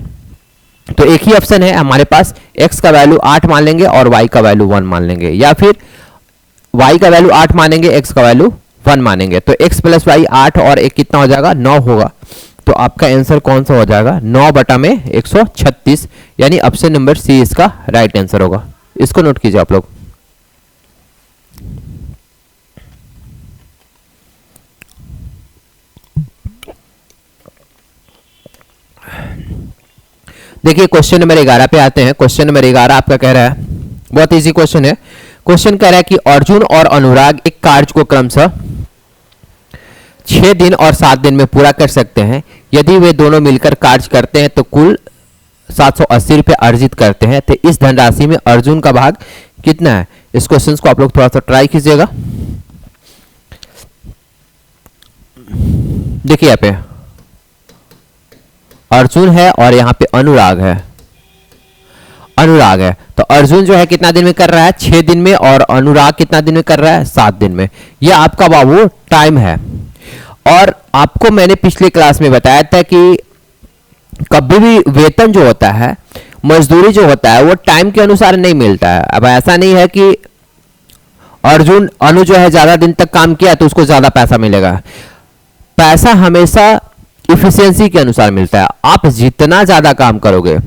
तो एक ही ऑप्शन है हमारे पास, x का वैल्यू 8 मान लेंगे और y का वैल्यू 1 मान लेंगे, या फिर y का वैल्यू 8 मानेंगे x का वैल्यू 1 मानेंगे। तो x + y 8 और 1 कितना हो जाएगा 9 होगा। तो आपका आंसर कौन सा हो जाएगा 9/136 यानी ऑप्शन नंबर सी इसका राइट आंसर होगा। इसको नोट कीजिए आप लोग। देखिए क्वेश्चन नंबर 11 पे आते हैं। क्वेश्चन नंबर 11 आपका कह रहा है, बहुत इजी क्वेश्चन है। क्वेश्चन कह रहा है कि अर्जुन और अनुराग एक कार्य को क्रमशः 6 दिन और 7 दिन में पूरा कर सकते हैं। यदि वे दोनों मिलकर कार्य करते हैं तो कुल 780 रुपये अर्जित करते हैं। तो इस धनराशि में अर्जुन का भाग कितना है? इस क्वेश्चन को आप लोग थोड़ा सा ट्राई कीजिएगा। देखिए यहाँ पे अर्जुन है और यहाँ पे अनुराग है। अनुराग है तो अर्जुन जो है कितना दिन में कर रहा है? 6 दिन में। और अनुराग कितना दिन में कर रहा है? 7 दिन में। ये आपका बाबू टाइम है। और आपको मैंने पिछली क्लास में बताया था कि कभी भी वेतन जो होता है, मजदूरी जो होता है, वो टाइम के अनुसार नहीं मिलता है। अब ऐसा नहीं है कि अनु जो है ज्यादा दिन तक काम किया तो उसको ज्यादा पैसा मिलेगा। पैसा हमेशा इफिशियंसी के अनुसार मिलता है। आप जितना ज्यादा काम करोगे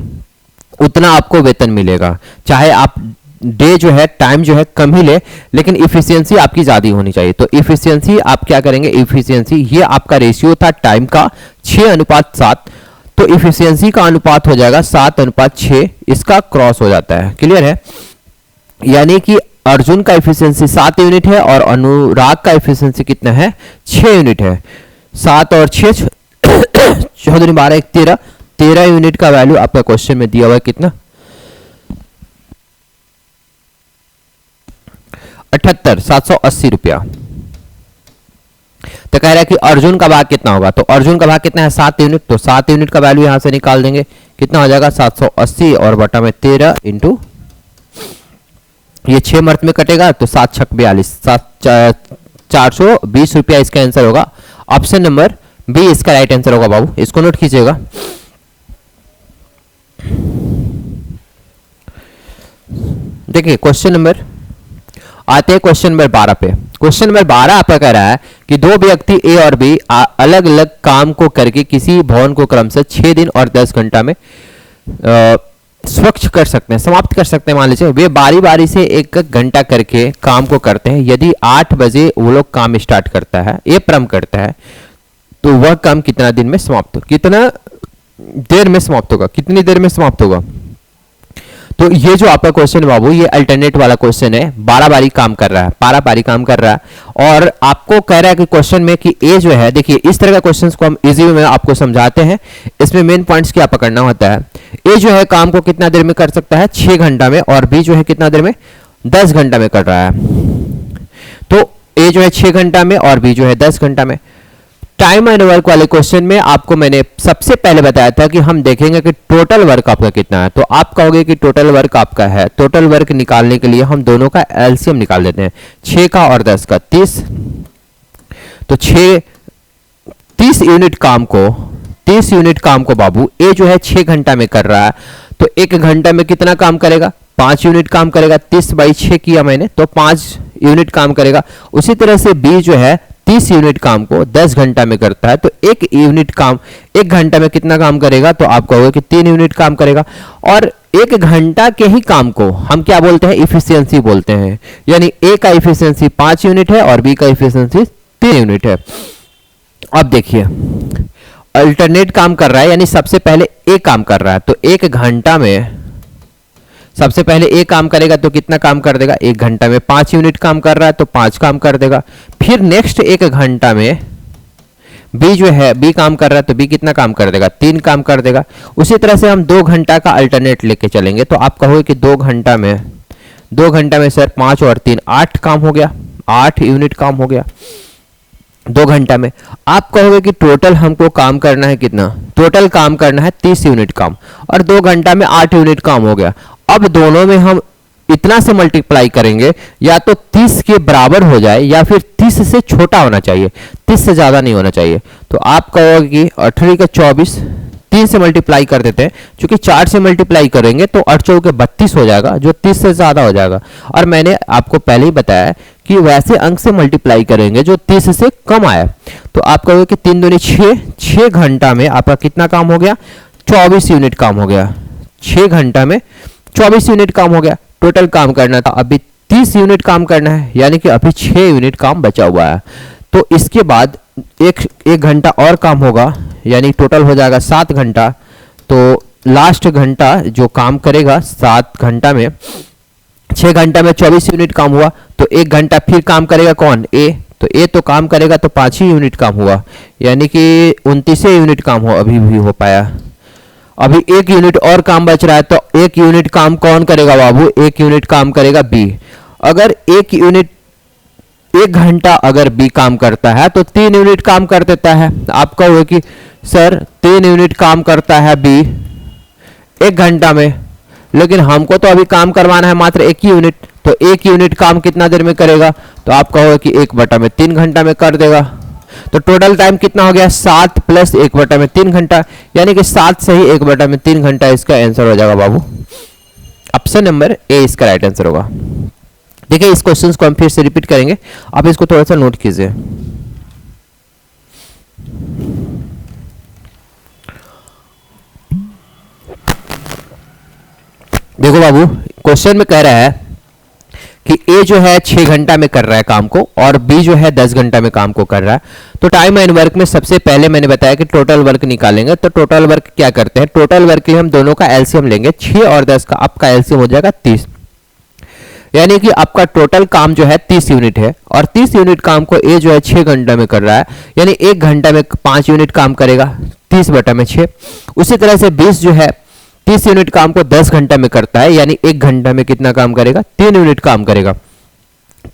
उतना आपको वेतन मिलेगा, चाहे आप डे जो है, टाइम जो है कम ही ले, लेकिन इफिशियंसी आपकी ज्यादा होनी चाहिए। तो इफिशियंसी आप क्या करेंगे? इफिशियंसी, ये आपका रेशियो था टाइम का 6:7, तो इफिशियंसी का अनुपात हो जाएगा 7:6, इसका क्रॉस हो जाता है। क्लियर है? यानी कि अर्जुन का इफिशियंसी 7 यूनिट है और अनुराग का इफिशियंसी कितना है? 6 यूनिट है। 7 और 6 14 12 1 13, 13 यूनिट का वैल्यू आपका क्वेश्चन में दिया हुआ है। कितना? 780 रुपया। तो कह रहा है कि अर्जुन का भाग कितना होगा? तो अर्जुन का भाग कितना है? 7 यूनिट। तो 7 यूनिट का वैल्यू यहां से निकाल देंगे, कितना हो जाएगा? 780 और बटा में 13 इंटू, ये 6 मर्त में कटेगा तो 7 छक 42, 420 रुपया इसका आंसर होगा। ऑप्शन नंबर बी इसका राइट आंसर होगा बाबू, इसको नोट कीजिएगा। देखिए क्वेश्चन नंबर, आते हैं क्वेश्चन नंबर 12 पे। क्वेश्चन नंबर 12 आपका कह रहा है कि दो व्यक्ति ए और बी अलग अलग काम को करके किसी भवन को क्रमशः 6 दिन और 10 घंटा में स्वच्छ कर सकते हैं, समाप्त कर सकते हैं। मान लीजिए वे बारी बारी से 1 घंटा करके काम को करते हैं। यदि 8 बजे वो लोग काम स्टार्ट करता है, ये प्रारंभ करता है, तो वह काम कितना दिन में समाप्त हो, कितना देर में समाप्त होगा, कितनी देर में समाप्त होगा? तो ये जो आपका क्वेश्चन बाबू, ये अल्टरनेट वाला क्वेश्चन है। 12 बारी काम कर रहा है, 12 बारी काम कर रहा है। और आपको कह रहा है कि क्वेश्चन में कि ए जो है, देखिए इस तरह का क्वेश्चंस को हम इजी में आपको समझाते हैं। इसमें मेन पॉइंट्स क्या पकड़ना होता है। ए जो है काम को कितना देर में कर सकता है? 6 घंटा में। और बी जो है कितना देर में? 10 घंटा में कर रहा है। तो ए जो है 6 घंटा में और बी जो है 10 घंटा में। टाइम एंड वर्क वाले क्वेश्चन में आपको मैंने सबसे पहले बताया था कि हम देखेंगे कि टोटल वर्क आपका कितना है। तो आप कहोगे कि टोटल वर्क आपका है, टोटल वर्क निकालने के लिए हम दोनों का एलसीएम निकाल देते हैं, 6 का और 10 का, 30। तो 30 यूनिट काम को बाबू ए जो है 6 घंटा में कर रहा है, तो 1 घंटा में कितना काम करेगा? 5 यूनिट काम करेगा। 30/6 किया मैंने, तो 5 यूनिट काम करेगा। उसी तरह से बी जो है 30 यूनिट काम को 10 घंटा में करता है, तो 1 यूनिट काम 1 घंटा में कितना काम करेगा? तो आप कहोगे कि 3 यूनिट काम करेगा। और 1 घंटा के ही काम को हम क्या बोलते हैं? इफिशियंसी बोलते हैं। यानी ए का इफिशियंसी 5 यूनिट है और बी का इफिशियंसी 3 यूनिट है। अब देखिए अल्टरनेट काम कर रहा है, यानी सबसे पहले ए काम कर रहा है, तो 1 घंटा में सबसे पहले ए काम करेगा तो कितना काम कर देगा? 1 घंटा में 5 यूनिट काम कर रहा है तो 5 काम कर देगा। फिर नेक्स्ट 1 घंटा में बी जो है, बी काम कर रहा है तो बी कितना काम कर देगा? 3 काम कर देगा। उसी तरह से हम 2 घंटा का अल्टरनेट लेके चलेंगे, तो आप कहोगे कि 2 घंटा में सर 5 और 3 8 काम हो गया, 8 यूनिट काम हो गया 2 घंटा में। आप कहोगे कि टोटल हमको काम करना है कितना? टोटल काम करना है 30 यूनिट काम, और 2 घंटा में 8 यूनिट काम हो गया। अब दोनों में हम इतना से मल्टीप्लाई करेंगे, या तो 30 के बराबर हो जाए या फिर 30 से छोटा होना चाहिए, 30 से ज्यादा नहीं होना चाहिए। तो आप कहोगे कि 18 का 24, 3 से मल्टीप्लाई कर देते हैं, क्योंकि 4 से मल्टीप्लाई करेंगे तो 8 चौके 32 हो जाएगा, जो 30 से ज्यादा हो जाएगा। और मैंने आपको पहले ही बताया कि वैसे अंक से मल्टीप्लाई करेंगे जो 30 से कम आया। तो आप कहोगे कि 3 दूनी 6 घंटा में आपका कितना काम हो गया? 24 यूनिट काम हो गया। 6 घंटा में 24 यूनिट काम हो गया। टोटल काम करना था, अभी 30 यूनिट काम करना है, यानी कि अभी 6 यूनिट काम बचा हुआ है। तो इसके बाद एक घंटा और काम होगा, यानी टोटल हो जाएगा 7 घंटा। तो लास्ट घंटा जो काम करेगा 7 घंटा में, 6 घंटा में 24 यूनिट काम हुआ, तो 1 घंटा फिर काम करेगा कौन, ए। तो ए तो काम करेगा तो 5 ही यूनिट काम हुआ, यानी कि 29 यूनिट काम हो अभी भी हो पाया। अभी 1 यूनिट और काम बच रहा है, तो 1 यूनिट काम कौन करेगा बाबू, 1 यूनिट काम करेगा बी। अगर 1 यूनिट 1 घंटा अगर बी काम करता है तो 3 यूनिट काम कर देता है। आप कहोगे कि सर 3 यूनिट काम करता है बी 1 घंटा में, लेकिन हमको तो अभी काम करवाना है मात्र 1 यूनिट, तो 1 यूनिट काम कितना देर में करेगा, तो आप कहोगे कि 1/3 घंटा में कर देगा। तो टोटल टाइम कितना हो गया, 7 प्लस 1/3 घंटा, यानी कि 7 से ही 1/3 घंटा इसका आंसर हो जाएगा बाबू। ऑप्शन नंबर ए इसका राइट आंसर होगा। देखिए इस क्वेश्चन को हम फिर से रिपीट करेंगे, आप इसको थोड़ा सा नोट कीजिए। देखो बाबू, क्वेश्चन में कह रहा है कि ए जो है 6 घंटा में कर रहा है काम को और बी जो है 10 घंटा में काम को कर रहा है। तो टाइम एंड वर्क में सबसे पहले मैंने बताया कि टोटल वर्क निकालेंगे। तो टोटल वर्क क्या करते हैं, टोटल वर्क के लिए हम दोनों का एलसीएम लेंगे, 6 और 10 का आपका एलसीएम हो जाएगा 30, यानी कि आपका टोटल काम जो है 30 यूनिट है। और 30 यूनिट काम को ए जो है 6 घंटा में कर रहा है, यानी 1 घंटा में 5 यूनिट काम करेगा, 30/6। उसी तरह से 20 जो है 30 यूनिट काम को 10 घंटा में करता है, यानी 1 घंटा में कितना काम करेगा, 3 यूनिट काम करेगा।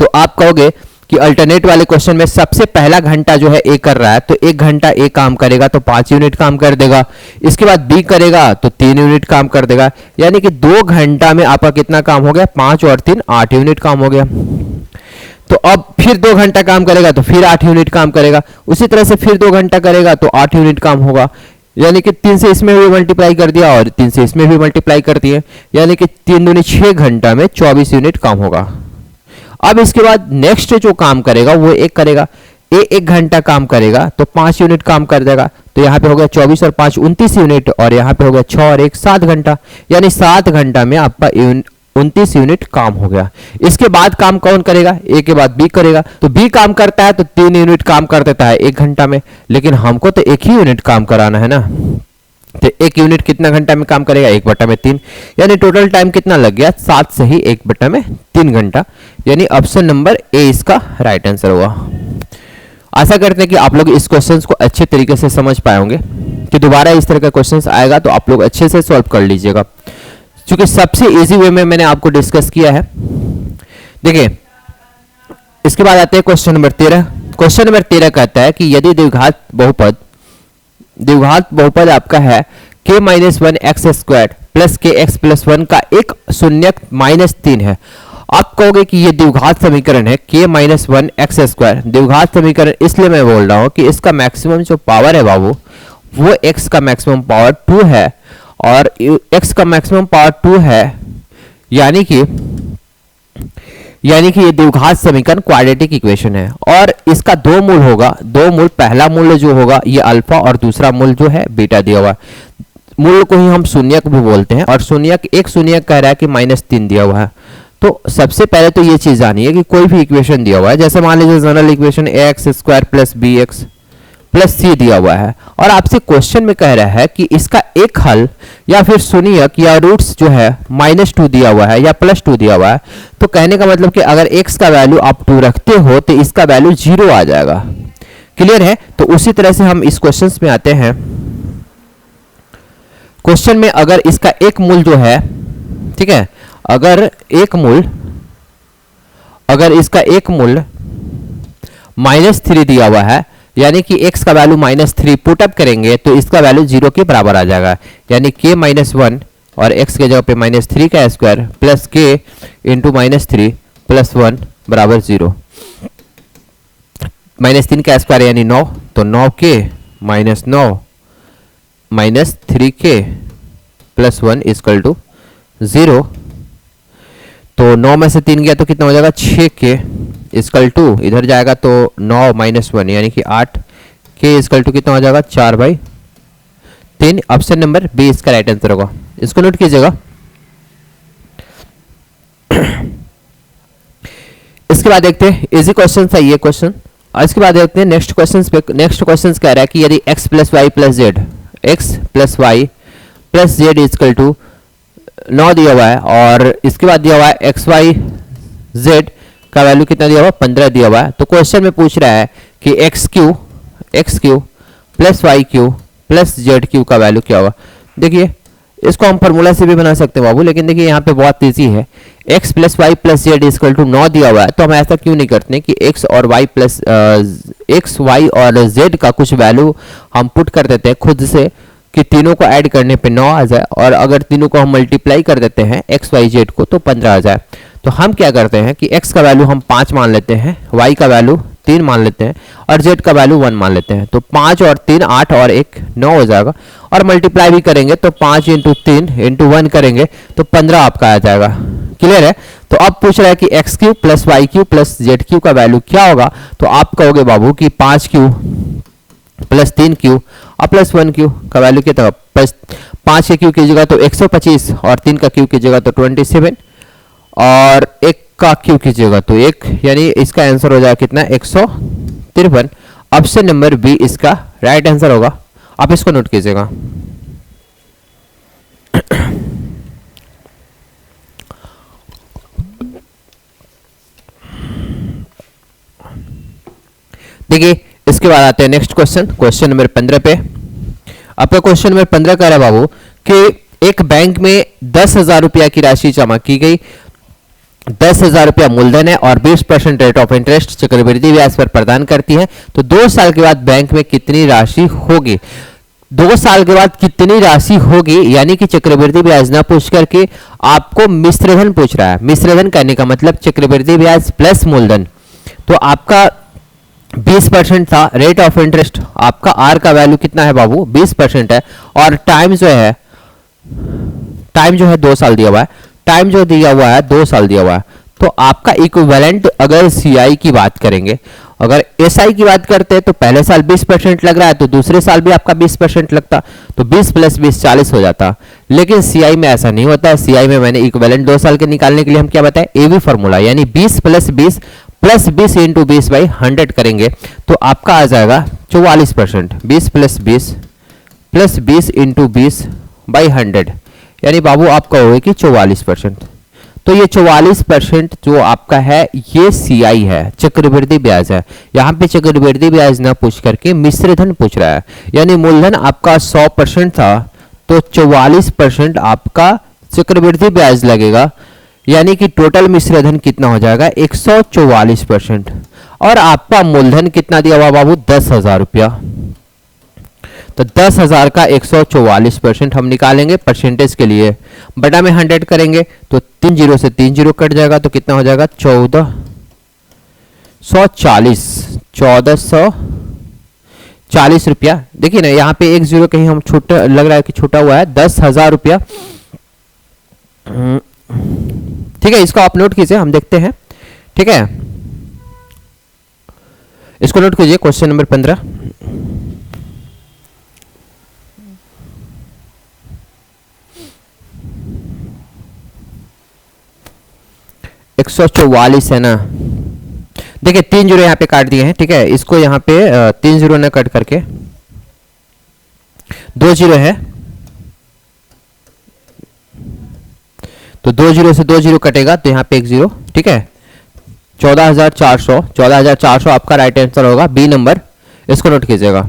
तो आप कहोगे कि अल्टरनेट वाले क्वेश्चन में सबसे पहला घंटा जो है ए कर रहा है, तो 1 घंटा ए काम करेगा तो 5 यूनिट काम कर देगा। इसके बाद बी करेगा तो 3 यूनिट काम कर देगा, यानी कि 2 घंटा में आपका कितना काम हो गया, 5 और 3 8 यूनिट काम हो गया। तो अब फिर 2 घंटा काम करेगा तो फिर 8 यूनिट काम करेगा। उसी तरह से फिर 2 घंटा करेगा तो 8 यूनिट काम होगा, यानी कि 3 से इसमें भी मल्टीप्लाई कर दिया और 3 से इसमें भी मल्टीप्लाई कर दिए, यानी कि 3 दूनी 6 घंटा में 24 यूनिट काम होगा। अब इसके बाद नेक्स्ट जो काम करेगा वो एक करेगा, ए 1 घंटा काम करेगा तो 5 यूनिट काम कर देगा। तो यहाँ पे हो गया 24 और 5 29 यूनिट, और यहाँ पे हो गया 6 और 1 7 घंटा, यानी 7 घंटा में आपका 29 यूनिट काम हो गया। इसके बाद काम कौन करेगा, ए के बाद बी करेगा। तो बी काम करता है तो 3 यूनिट काम कर देता है 1 घंटा में, लेकिन हमको तो 1 ही यूनिट काम कराना है ना। तो 1 यूनिट कितना घंटा में काम करेगा, 1/3, यानी टोटल टाइम कितना लग गया, 7 से ही 1/3 घंटा, यानी ऑप्शन नंबर ए इसका राइट आंसर होगा। आशा करते हैं कि आप लोग इस क्वेश्चन को अच्छे तरीके से समझ पाए होंगे, कि दोबारा इस तरह का क्वेश्चन आएगा तो आप लोग अच्छे से सॉल्व कर लीजिएगा, क्योंकि सबसे इजी वे में मैंने आपको डिस्कस किया है। देखिए इसके बाद आते हैं क्वेश्चन नंबर 13। क्वेश्चन नंबर 13 कहता है कि यदि द्विघात बहुपद आपका है k-1 x स्क्वायर प्लस के एक्स प्लस 1 का एक शून्यक -3 है। आप कहोगे कि ये द्विघात समीकरण है k-1 x स्क्वायर। द्विघात समीकरण इसलिए मैं बोल रहा हूं कि इसका मैक्सिमम जो पावर है बाबू वो x का मैक्सिमम पावर 2 है, और x का मैक्सिमम पावर 2 है, यानी कि ये द्विघात समीकरण क्वाड्रेटिक इक्वेशन है। और इसका 2 मूल होगा, 2 मूल, पहला मूल जो होगा ये अल्फा और दूसरा मूल जो है बीटा दिया हुआ है। मूल को ही हम शून्यक भी बोलते हैं, और शून्यक एक शून्यक कह रहा है कि -3 दिया हुआ है। तो सबसे पहले तो ये चीज जानिए कि कोई भी इक्वेशन दिया हुआ है, जैसे मान लीजिए general equation ax square plus bx plus C दिया हुआ है, और आपसे क्वेश्चन में कह रहा है कि इसका एक हल या फिर शून्यक या रूट्स जो है -2 दिया हुआ है या +2 दिया हुआ है। तो कहने का मतलब कि अगर x का वैल्यू आप 2 रखते हो तो इसका वैल्यू 0 आ जाएगा। क्लियर है? तो उसी तरह से हम इस क्वेश्चन में आते हैं। क्वेश्चन में अगर इसका एक मूल जो है, ठीक है, अगर इसका एक मूल -3 दिया हुआ है, यानी कि x का वैल्यू -3 पुट अप करेंगे तो इसका वैल्यू 0 के बराबर आ जाएगा, यानी k-1 और x के जगह पे -3 का square plus k into -3 plus 1 बराबर 0। -3 का स्क्वायर यानी 9, तो 9k -9 -3k plus 1 equal to 0। तो 9 में से 3 गया तो कितना हो जाएगा, 6k इक्वल टू, इधर जाएगा तो 9 - 1 यानी कि 8k इक्वल टू कितना हो जाएगा, 4/3। ऑप्शन नंबर बी इसका राइट आंसर होगा। इसको नोट कीजिएगा। इसके बाद देखते हैं, इजी क्वेश्चन था ये क्वेश्चन। और इसके बाद देखते हैं नेक्स्ट क्वेश्चन पे। नेक्स्ट क्वेश्चन कह रहा है कि यदि x + y + z plus Z is equal to 9 दिया हुआ है, और इसके बाद दिया हुआ है एक्स वाई जेड का वैल्यू कितना दिया हुआ है, 15 दिया हुआ है। तो क्वेश्चन में पूछ रहा है कि x Q plus Y Q plus Z Q का वैल्यू क्या होगा। देखिए इसको हम फॉर्मूला से भी बना सकते हैं बाबू, लेकिन देखिए यहाँ पे बहुत ईजी है। x plus Y plus Z is equal to 9 दिया हुआ है, तो हम ऐसा क्यों नहीं करते कि x और y प्लस x y और z का कुछ वैल्यू हम पुट कर देते हैं खुद से कि तीनों को ऐड करने पे 9 आ जाए, और अगर तीनों को हम मल्टीप्लाई कर देते हैं x y z को तो 15 आ जाए। तो हम क्या करते हैं कि x का वैल्यू हम 5 मान लेते हैं, y का वैल्यू 3 मान लेते हैं और z का वैल्यू 1 मान लेते हैं। तो 5 और 3 8 और 1 9 हो जाएगा, और मल्टीप्लाई भी करेंगे तो 5 इंटू 3 इंटू 1 करेंगे तो 15 आपका आ जाएगा। क्लियर है। तो अब पूछ रहा है कि x Q plus Y Q plus Z Q का वैल्यू क्या होगा। तो आप कहोगे बाबू कि 5q प्लस 3q और प्लस 1q का वैल्यू कितना होगा। प्लस 5 के क्यू की जगह तो 125 और 3 का क्यू की जगह तो 27 और 1 का क्यू की जगह तो 1, यानी इसका आंसर हो जाएगा कितना 153। ऑप्शन नंबर बी इसका राइट आंसर होगा। आप इसको नोट कीजिएगा। देखिए इसके बाद आते हैं नेक्स्ट क्वेश्चन, क्वेश्चन नंबर 15 पे। आपका क्वेश्चन नंबर 15 कह रहा है बाबू कि एक बैंक में 10,000 रुपया की राशि जमा की गई, 10,000 रुपया मूलधन है और 20% रेट ऑफ इंटरेस्ट चक्रवृद्धि ब्याज पर प्रदान करती है। तो 2 साल के बाद बैंक में कितनी राशि होगी। 2 साल के बाद कितनी राशि होगी, यानी कि चक्रवृद्धि ब्याज ना पूछ करके आपको मिश्रधन पूछ रहा है। मिश्रधन करने का मतलब चक्रवृद्धि ब्याज प्लस मूलधन। तो आपका 20% था, रेट ऑफ इंटरेस्ट आपका आर का वैल्यू कितना है बाबू 20% है, और टाइम जो है 2 साल दिया हुआ है, टाइम जो दिया हुआ है 2 साल दिया हुआ है। तो आपका इक्विवेलेंट अगर सीआई की बात करेंगे, अगर एसआई की बात करते हैं तो पहले साल 20% लग रहा है तो दूसरे साल भी आपका 20% लगता, तो 20 प्लस 20 40 हो जाता। लेकिन सीआई में ऐसा नहीं होता है। सीआई में मैंने इक्विवेलेंट 2 साल के निकालने के लिए हम क्या बताएं, एवी फॉर्मूला, यानी 20 प्लस 20 प्लस 20 इंटू 20 बाई 100 करेंगे तो आपका आ जाएगा 44%। 20 प्लस 20 प्लस 20 इंटू 20 बाई 100, यानी बाबू आप कहोगे कि 44%। तो ये 44% जो आपका है ये सीआई है, चक्रवृद्धि ब्याज है। यहाँ पे चक्रवृद्धि ब्याज ना पूछ करके मिश्रधन पूछ रहा है, यानी मूलधन आपका 100% था तो 44% आपका चक्रवृद्धि ब्याज लगेगा, यानी कि टोटल मिश्रधन कितना हो जाएगा 144%। और आपका मूलधन कितना दिया हुआ बाबू 10,000 रुपया। तो 10,000 का 144% हम निकालेंगे परसेंटेज के लिए, बटा में 100 करेंगे तो 3 जीरो से 3 जीरो कट जाएगा तो कितना हो जाएगा 1440 रुपया। देखिए ना यहाँ पे 1 जीरो कहीं हम छोटा लग रहा है कि छोटा हुआ है, 10,000 रुपया। ठीक है, इसको आप नोट कीजिए, हम देखते हैं। ठीक है, इसको नोट कीजिए। क्वेश्चन नंबर 15, एक 144 है ना। देखिए 3 जीरो यहाँ पे काट दिए हैं। ठीक है, इसको यहाँ पे 3 जीरो ना कट करके 2 जीरो है, तो 2 जीरो से 2 जीरो कटेगा तो यहाँ पे 1 जीरो। ठीक है, 14,400 आपका राइट आंसर होगा, बी नंबर। इसको नोट कीजिएगा।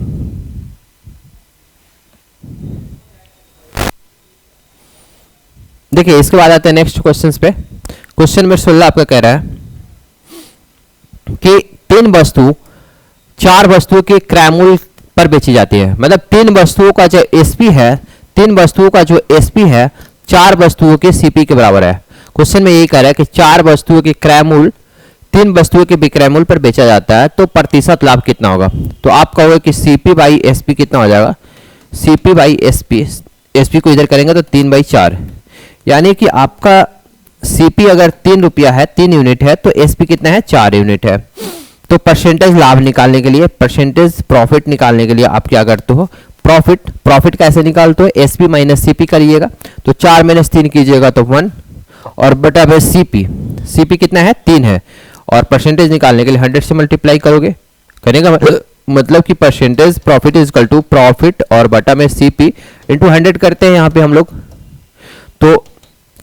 देखिए इसके बाद आते हैं नेक्स्ट क्वेश्चंस पे। क्वेश्चन नंबर 16 आपका कह रहा है कि 3 वस्तु 4 वस्तुओं के क्रय मूल्य पर बेची जाती है। मतलब 3 वस्तुओं का जो एसपी है, 3 वस्तुओं का जो एसपी है 4 वस्तुओं के सीपी के बराबर है। क्वेश्चन में यही कह रहा है कि 4 वस्तुओं के क्रय मूल्य 3 वस्तुओं के विक्रय मूल्य पर बेचा जाता है तो प्रतिशत लाभ कितना होगा। तो आप कहोगे कि सीपी बाई एसपी कितना हो जाएगा, सीपी बाई एसपी, एसपी को इधर करेंगे तो 3/4, यानी कि आपका सीपी अगर 3 रुपया है, 3 यूनिट है, तो एसपी कितना है 4 यूनिट है। तो परसेंटेज लाभ निकालने के लिए, परसेंटेज प्रॉफिट निकालने के लिए आप क्या करते हो, प्रॉफिट कैसे निकालते हो, एसपी माइनस सीपी करिएगा। तो 4 माइनस 3 कीजिएगा तो 1, और बटा में सीपी कितना है 3 है, और परसेंटेज निकालने के लिए 100 से मल्टीप्लाई करोगे, करेगा मतलब कि percentage profit is equal to profit और बटा में सीपी इंटू 100 करते हैं यहाँ पे हम लोग, तो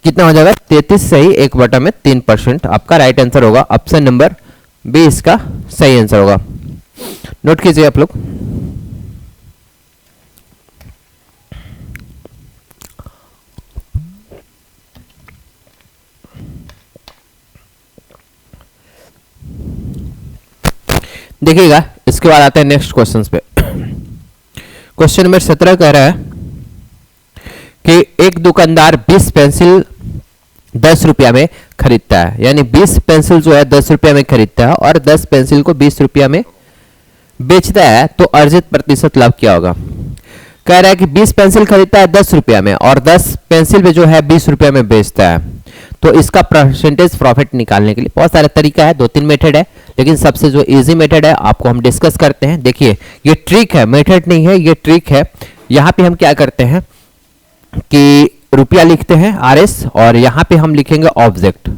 कितना हो जाएगा 33 सही 1/3%। आपका राइट आंसर होगा ऑप्शन नंबर बी, इसका सही आंसर होगा। नोट कीजिए आप लोग। देखिएगा इसके बाद आते हैं नेक्स्ट क्वेश्चन पे। क्वेश्चन नंबर 17 कह रहा है कि एक दुकानदार 20 पेंसिल 10 रुपया में खरीदता है, यानी 20 पेंसिल जो है 10 रुपया में खरीदता है और 10 पेंसिल को 20 रुपया में बेचता है, तो अर्जित प्रतिशत लाभ क्या होगा। कह रहा है कि 20 पेंसिल खरीदता है 10 रुपया में और 10 पेंसिल में जो है 20 रुपया में बेचता है, तो इसका परसेंटेज प्रॉफिट निकालने के लिए बहुत सारा तरीका है, 2-3 मेथड है, लेकिन सबसे जो इजी मेथड है आपको हम डिस्कस करते हैं। देखिए ये ट्रिक है, मेथड नहीं है, ये ट्रिक है। यहाँ पे हम क्या करते हैं कि रुपया लिखते हैं RS और यहाँ पे हम लिखेंगे ऑब्जेक्ट।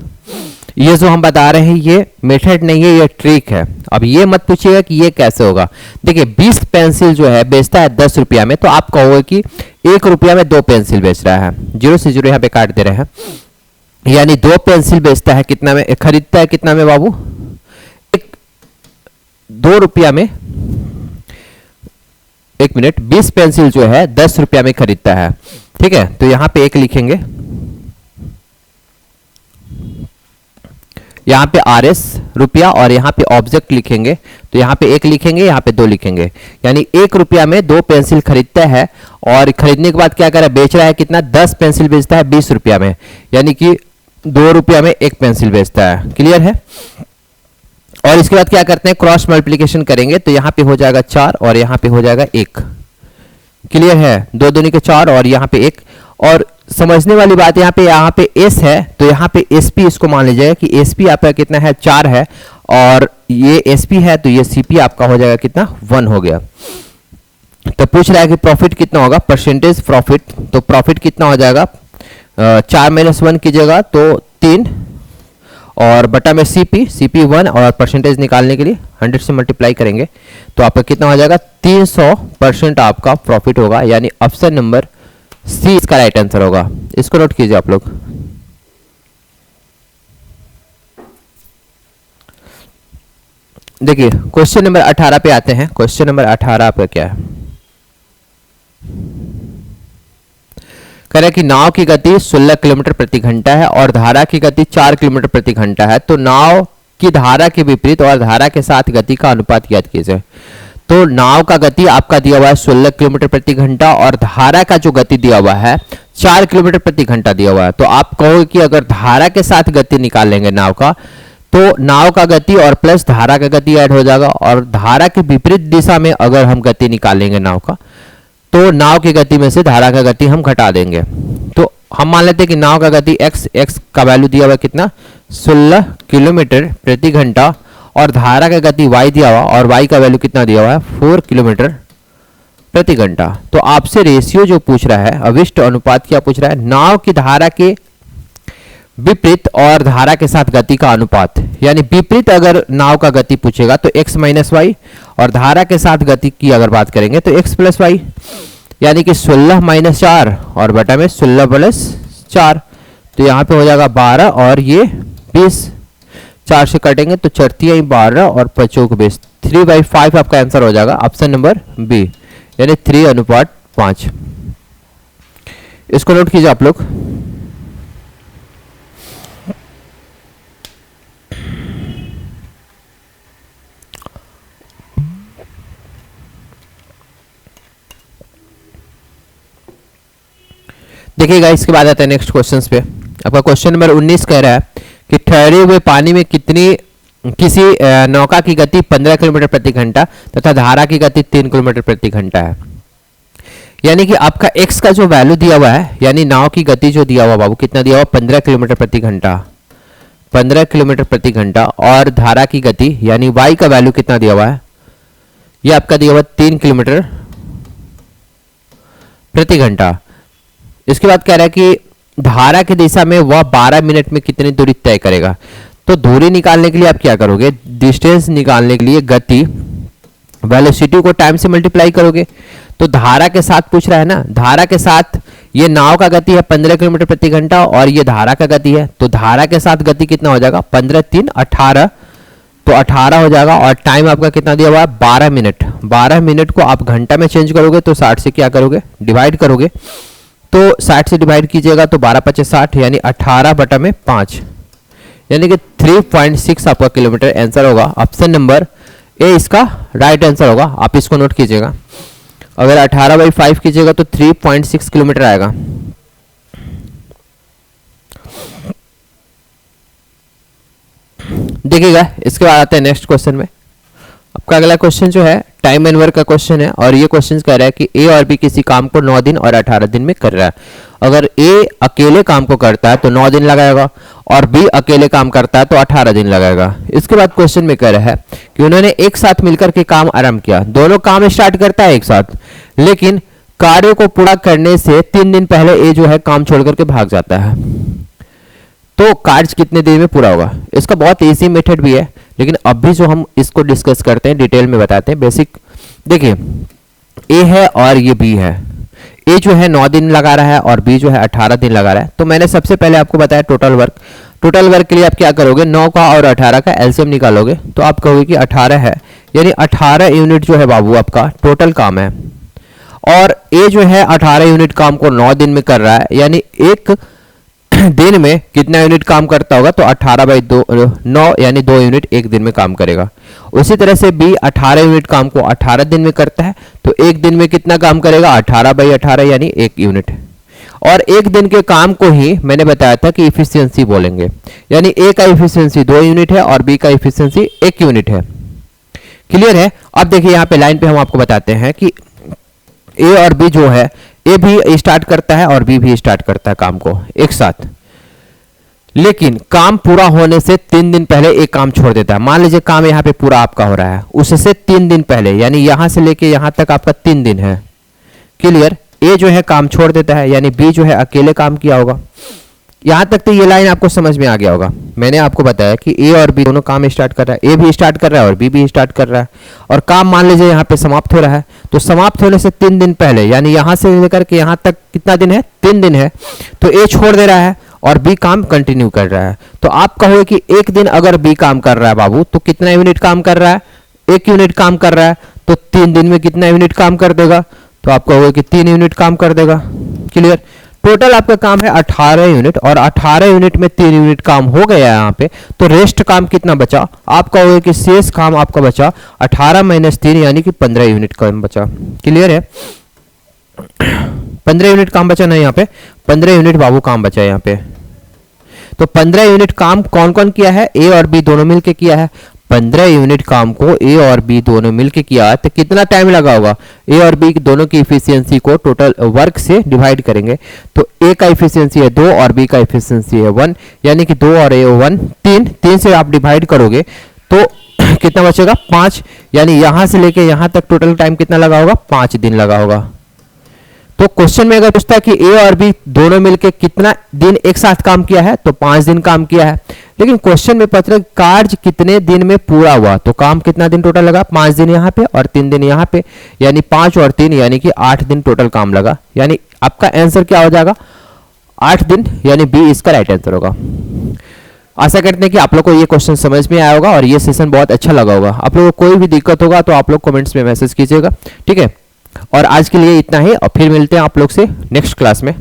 ये जो हम बता रहे हैं ये मेथड नहीं है, ये ट्रिक है। अब ये मत पूछिएगा कि ये कैसे होगा। देखिए 20 पेंसिल जो है बेचता है 10 रुपया में, तो आप कहोगे कि 1 रुपया में 2 पेंसिल बेच रहा है, 0 से 0 यहाँ पे काट दे रहे हैं, यानी 2 पेंसिल बेचता है कितना में, खरीदता है कितना में बाबू, 2 रुपया में। 1 मिनट, 20 पेंसिल जो है 10 रुपया में खरीदता है, ठीक है। तो यहां पे 1 लिखेंगे, यहां पे RS रुपया और यहां पे ऑब्जेक्ट लिखेंगे, तो यहां पे 1 लिखेंगे, यहां पे 2 लिखेंगे, यानी 1 रुपया में 2 पेंसिल खरीदता है और खरीदने के बाद क्या कर रहा है, बेच रहा है कितना, 10 पेंसिल बेचता है 20 रुपया में, यानी कि 2 रुपया में 1 पेंसिल बेचता है। क्लियर है। और इसके बाद क्या करते हैं, क्रॉस मल्टीप्लिकेशन करेंगे, तो यहाँ पे हो जाएगा 4 और यहाँ पे हो जाएगा 1। क्लियर है, 2 दूनी के 4 और यहाँ पे 1। और समझने वाली बात यहाँ पे S है, तो यहाँ पे SP इसको मान लीजिएगा कि SP आपका कितना है, 4 है, और ये SP है तो ये CP आपका हो जाएगा कितना, 1 हो गया। तो पूछ रहा है कि प्रॉफिट कितना होगा, परसेंटेज प्रॉफिट, तो प्रॉफिट कितना हो जाएगा, 4 - 1 कीजिएगा तो 3 और बटा में CP 1 और परसेंटेज निकालने के लिए 100 से मल्टीप्लाई करेंगे, तो आपका कितना हो जाएगा, 300% आपका प्रॉफिट होगा, यानी ऑप्शन नंबर C इसका राइट आंसर होगा। इसको नोट कीजिए आप लोग। देखिए क्वेश्चन नंबर 18 पे आते हैं। क्वेश्चन नंबर 18 पे क्या है, कह रहा है कि नाव की गति 16 किलोमीटर प्रति घंटा है और धारा की गति 4 किलोमीटर प्रति घंटा है, तो नाव की धारा के विपरीत और धारा के साथ गति का अनुपात ज्ञात कीजिए। तो नाव का गति आपका दिया हुआ है 16 किलोमीटर प्रति घंटा और धारा का जो गति दिया हुआ है 4 किलोमीटर प्रति घंटा दिया हुआ है। तो आप कहोगे कि अगर धारा के साथ गति निकाल लेंगे नाव का, तो नाव का गति और प्लस धारा का गति ऐड हो जाएगा, और धारा के विपरीत दिशा में अगर हम गति निकालेंगे नाव का, तो नाव की गति में से धारा का गति हम घटा देंगे। तो हम मान लेते हैं कि नाव का गति x का वैल्यू दिया हुआ है कितना, 16 किलोमीटर प्रति घंटा, और धारा का गति y दिया हुआ, और y का वैल्यू कितना दिया हुआ है, 4 किलोमीटर प्रति घंटा। तो आपसे रेशियो जो पूछ रहा है, अविष्ट अनुपात क्या पूछ रहा है, नाव की धारा के विपरीत और धारा के साथ गति का अनुपात, यानी विपरीत अगर नाव का गति पूछेगा तो x - y, और धारा के साथ गति की अगर बात करेंगे तो x + y, यानी कि 16 - 4 और बटा में 16 + 4, तो यहाँ पे हो जाएगा 12 और ये 20, 4 से कटेंगे तो 4 × 12 और 5 को 20, 3/5 आपका आंसर हो जाएगा ऑप्शन नंबर बी, यानी 3:5। इसको नोट कीजिए आप लोग। देखिएगा इसके बाद आता है नेक्स्ट क्वेश्चंस पे। आपका क्वेश्चन नंबर 19 कह रहा है कि ठहरे हुए पानी में किसी नौका की गति 15 किलोमीटर प्रति घंटा तथा धारा की गति 3 किलोमीटर प्रति घंटा है। यानी कि आपका x का जो वैल्यू दिया हुआ है, यानी नाव की गति जो दिया हुआ बाबू कितना दिया हुआ, 15 किलोमीटर प्रति घंटा, 15 किलोमीटर प्रति घंटा, और धारा की गति यानी y का वैल्यू कितना दिया हुआ है, ये आपका दिया हुआ 3 किलोमीटर प्रति घंटा। इसके बाद कह रहा है कि धारा की दिशा में वह 12 मिनट में कितनी दूरी तय करेगा। तो दूरी निकालने के लिए आप क्या करोगे, डिस्टेंस निकालने के लिए गति वेलोसिटी को टाइम से मल्टीप्लाई करोगे। तो धारा के साथ पूछ रहा है ना, धारा के साथ ये नाव का गति है 15 किलोमीटर प्रति घंटा और ये धारा का गति है, तो धारा के साथ गति कितना हो जाएगा 15 3 18, तो 18 हो जाएगा। और टाइम आपका कितना दिया हुआ है 12 मिनट। 12 मिनट को आप घंटा में चेंज करोगे तो 60 से क्या करोगे डिवाइड करोगे, तो 60 से डिवाइड कीजिएगा तो 12 5 60 यानी 18/5 यानी कि 3.6 आपका किलोमीटर आंसर होगा। ऑप्शन नंबर ए इसका राइट आंसर होगा। आप इसको नोट कीजिएगा। अगर 18/5 कीजिएगा तो 3.6 किलोमीटर आएगा। देखिएगा, इसके बाद आते हैं नेक्स्ट क्वेश्चन में। आपका अगला क्वेश्चन जो है टाइम एंड वर्क का क्वेश्चन है और ये क्वेश्चन कह रहा है कि ए और बी किसी काम को 9 दिन और 18 दिन में कर रहा है। अगर ए अकेले काम को करता है तो 9 दिन लगाएगा और बी अकेले काम करता है तो 18 दिन लगाएगा। इसके बाद क्वेश्चन में कह रहा है कि उन्होंने एक साथ मिलकर के काम आरंभ किया। दोनों काम स्टार्ट करता है एक साथ, लेकिन कार्य को पूरा करने से 3 दिन पहले ए जो है काम छोड़ करके भाग जाता है। तो कार्य कितने दिन में पूरा होगा? इसका बहुत इजी मेथड भी है, लेकिन अभी जो हम इसको डिस्कस करते हैं डिटेल में बताते हैं बेसिक। देखिए, ए है और ये बी है। ए जो है 9 दिन लगा रहा है और बी जो है 18 दिन लगा रहा है। तो मैंने सबसे पहले आपको बताया टोटल वर्क। टोटल वर्क के लिए आप क्या करोगे, 9 का और 18 का एलसीएम निकालोगे तो आप कहोगे कि 18 है, यानी 18 यूनिट जो है बाबू आपका टोटल काम है। और ए जो है 18 यूनिट काम को 9 दिन में कर रहा है, यानी एक दिन में कितना यूनिट काम करता होगा, तो 18/2 9 यानी 2 यूनिट एक दिन में काम करेगा। उसी तरह से बी 18 यूनिट काम को 18 दिन में करता है, तो एक दिन में कितना काम करेगा 18/18 यानी 1 यूनिट। और एक दिन के काम को ही मैंने बताया था कि इफिशियंसी बोलेंगे, यानी ए का इफिशियंसी 2 यूनिट है और बी का इफिशियंसी 1 यूनिट है। क्लियर है? अब देखिए यहाँ पे लाइन पे हम आपको बताते हैं कि ए और बी जो है, ए भी स्टार्ट करता है और बी भी स्टार्ट करता है काम को एक साथ, लेकिन काम पूरा होने से 3 दिन पहले एक काम छोड़ देता है। मान लीजिए काम यहाँ पे पूरा आपका हो रहा है, उससे 3 दिन पहले, यानी यहां से लेके यहां तक आपका 3 दिन है। क्लियर? ए जो है काम छोड़ देता है, यानी बी जो है अकेले काम किया होगा। यहां तक तो ये लाइन आपको समझ में आ गया होगा। मैंने आपको बताया कि ए और बी दोनों काम स्टार्ट कर रहा है, ए भी स्टार्ट कर रहा है और बी भी स्टार्ट कर रहा है, और काम मान लीजिए यहाँ पे समाप्त हो रहा है। तो समाप्त होने से 3 दिन पहले, यानी यहां से लेकर के यहां तक कितना दिन है 3 दिन है, तो ए छोड़ दे रहा है और बी काम कंटिन्यू कर रहा है। तो आप कहोगे कि एक दिन अगर बी काम कर रहा है बाबू, तो कितना यूनिट काम कर रहा है, 1 यूनिट काम कर रहा है, तो 3 दिन में कितना यूनिट काम कर देगा, तो आप कहोगे कि 3 यूनिट काम कर देगा। क्लियर? टोटल आपका काम है 18 यूनिट और 18 यूनिट में 3 यूनिट काम हो गया यहाँ पे, तो रेस्ट काम कितना बचा, आप कहोगे कि शेष काम आपका बचा 18 - 3 यानी कि 15 यूनिट काम बचा। क्लियर है? 15 यूनिट काम बचा ना, यहाँ पे 15 यूनिट बाबू काम बचा यहाँ पे। तो 15 यूनिट काम कौन कौन किया है, ए और बी दोनों मिलके किया है। 15 यूनिट काम को ए और बी दोनों मिलके किया है, तो कितना टाइम लगा होगा, ए और बी दोनों की इफिशियंसी को टोटल वर्क से डिवाइड करेंगे तो ए का इफिशियंसी है 2 और बी का इफिशियंसी है 1, यानी कि 2 और ए 1 3 से आप डिवाइड करोगे तो कितना बचेगा 5, यानी यहां से लेके यहां तक टोटल टाइम कितना लगा होगा 5 दिन लगा होगा। तो क्वेश्चन में अगर पूछता है कि ए और बी दोनों मिलके कितना दिन एक साथ काम किया है, तो 5 दिन काम किया है। लेकिन क्वेश्चन में पता कार्य कितने दिन में पूरा हुआ, तो काम कितना दिन टोटल लगा 5 दिन यहाँ पे और 3 दिन यहाँ पे, यानी 5 और 3 यानी कि 8 दिन टोटल काम लगा। यानी आपका आंसर क्या हो जाएगा 8 दिन, यानी बी इसका राइट आंसर होगा। आशा करते हैं कि आप लोग को ये क्वेश्चन समझ में आया होगा और ये सेशन बहुत अच्छा लगा होगा। आप लोगों को कोई भी दिक्कत होगा तो आप लोग कमेंट्स में मैसेज कीजिएगा, ठीक है। और आज के लिए इतना ही, और फिर मिलते हैं आप लोग से नेक्स्ट क्लास में।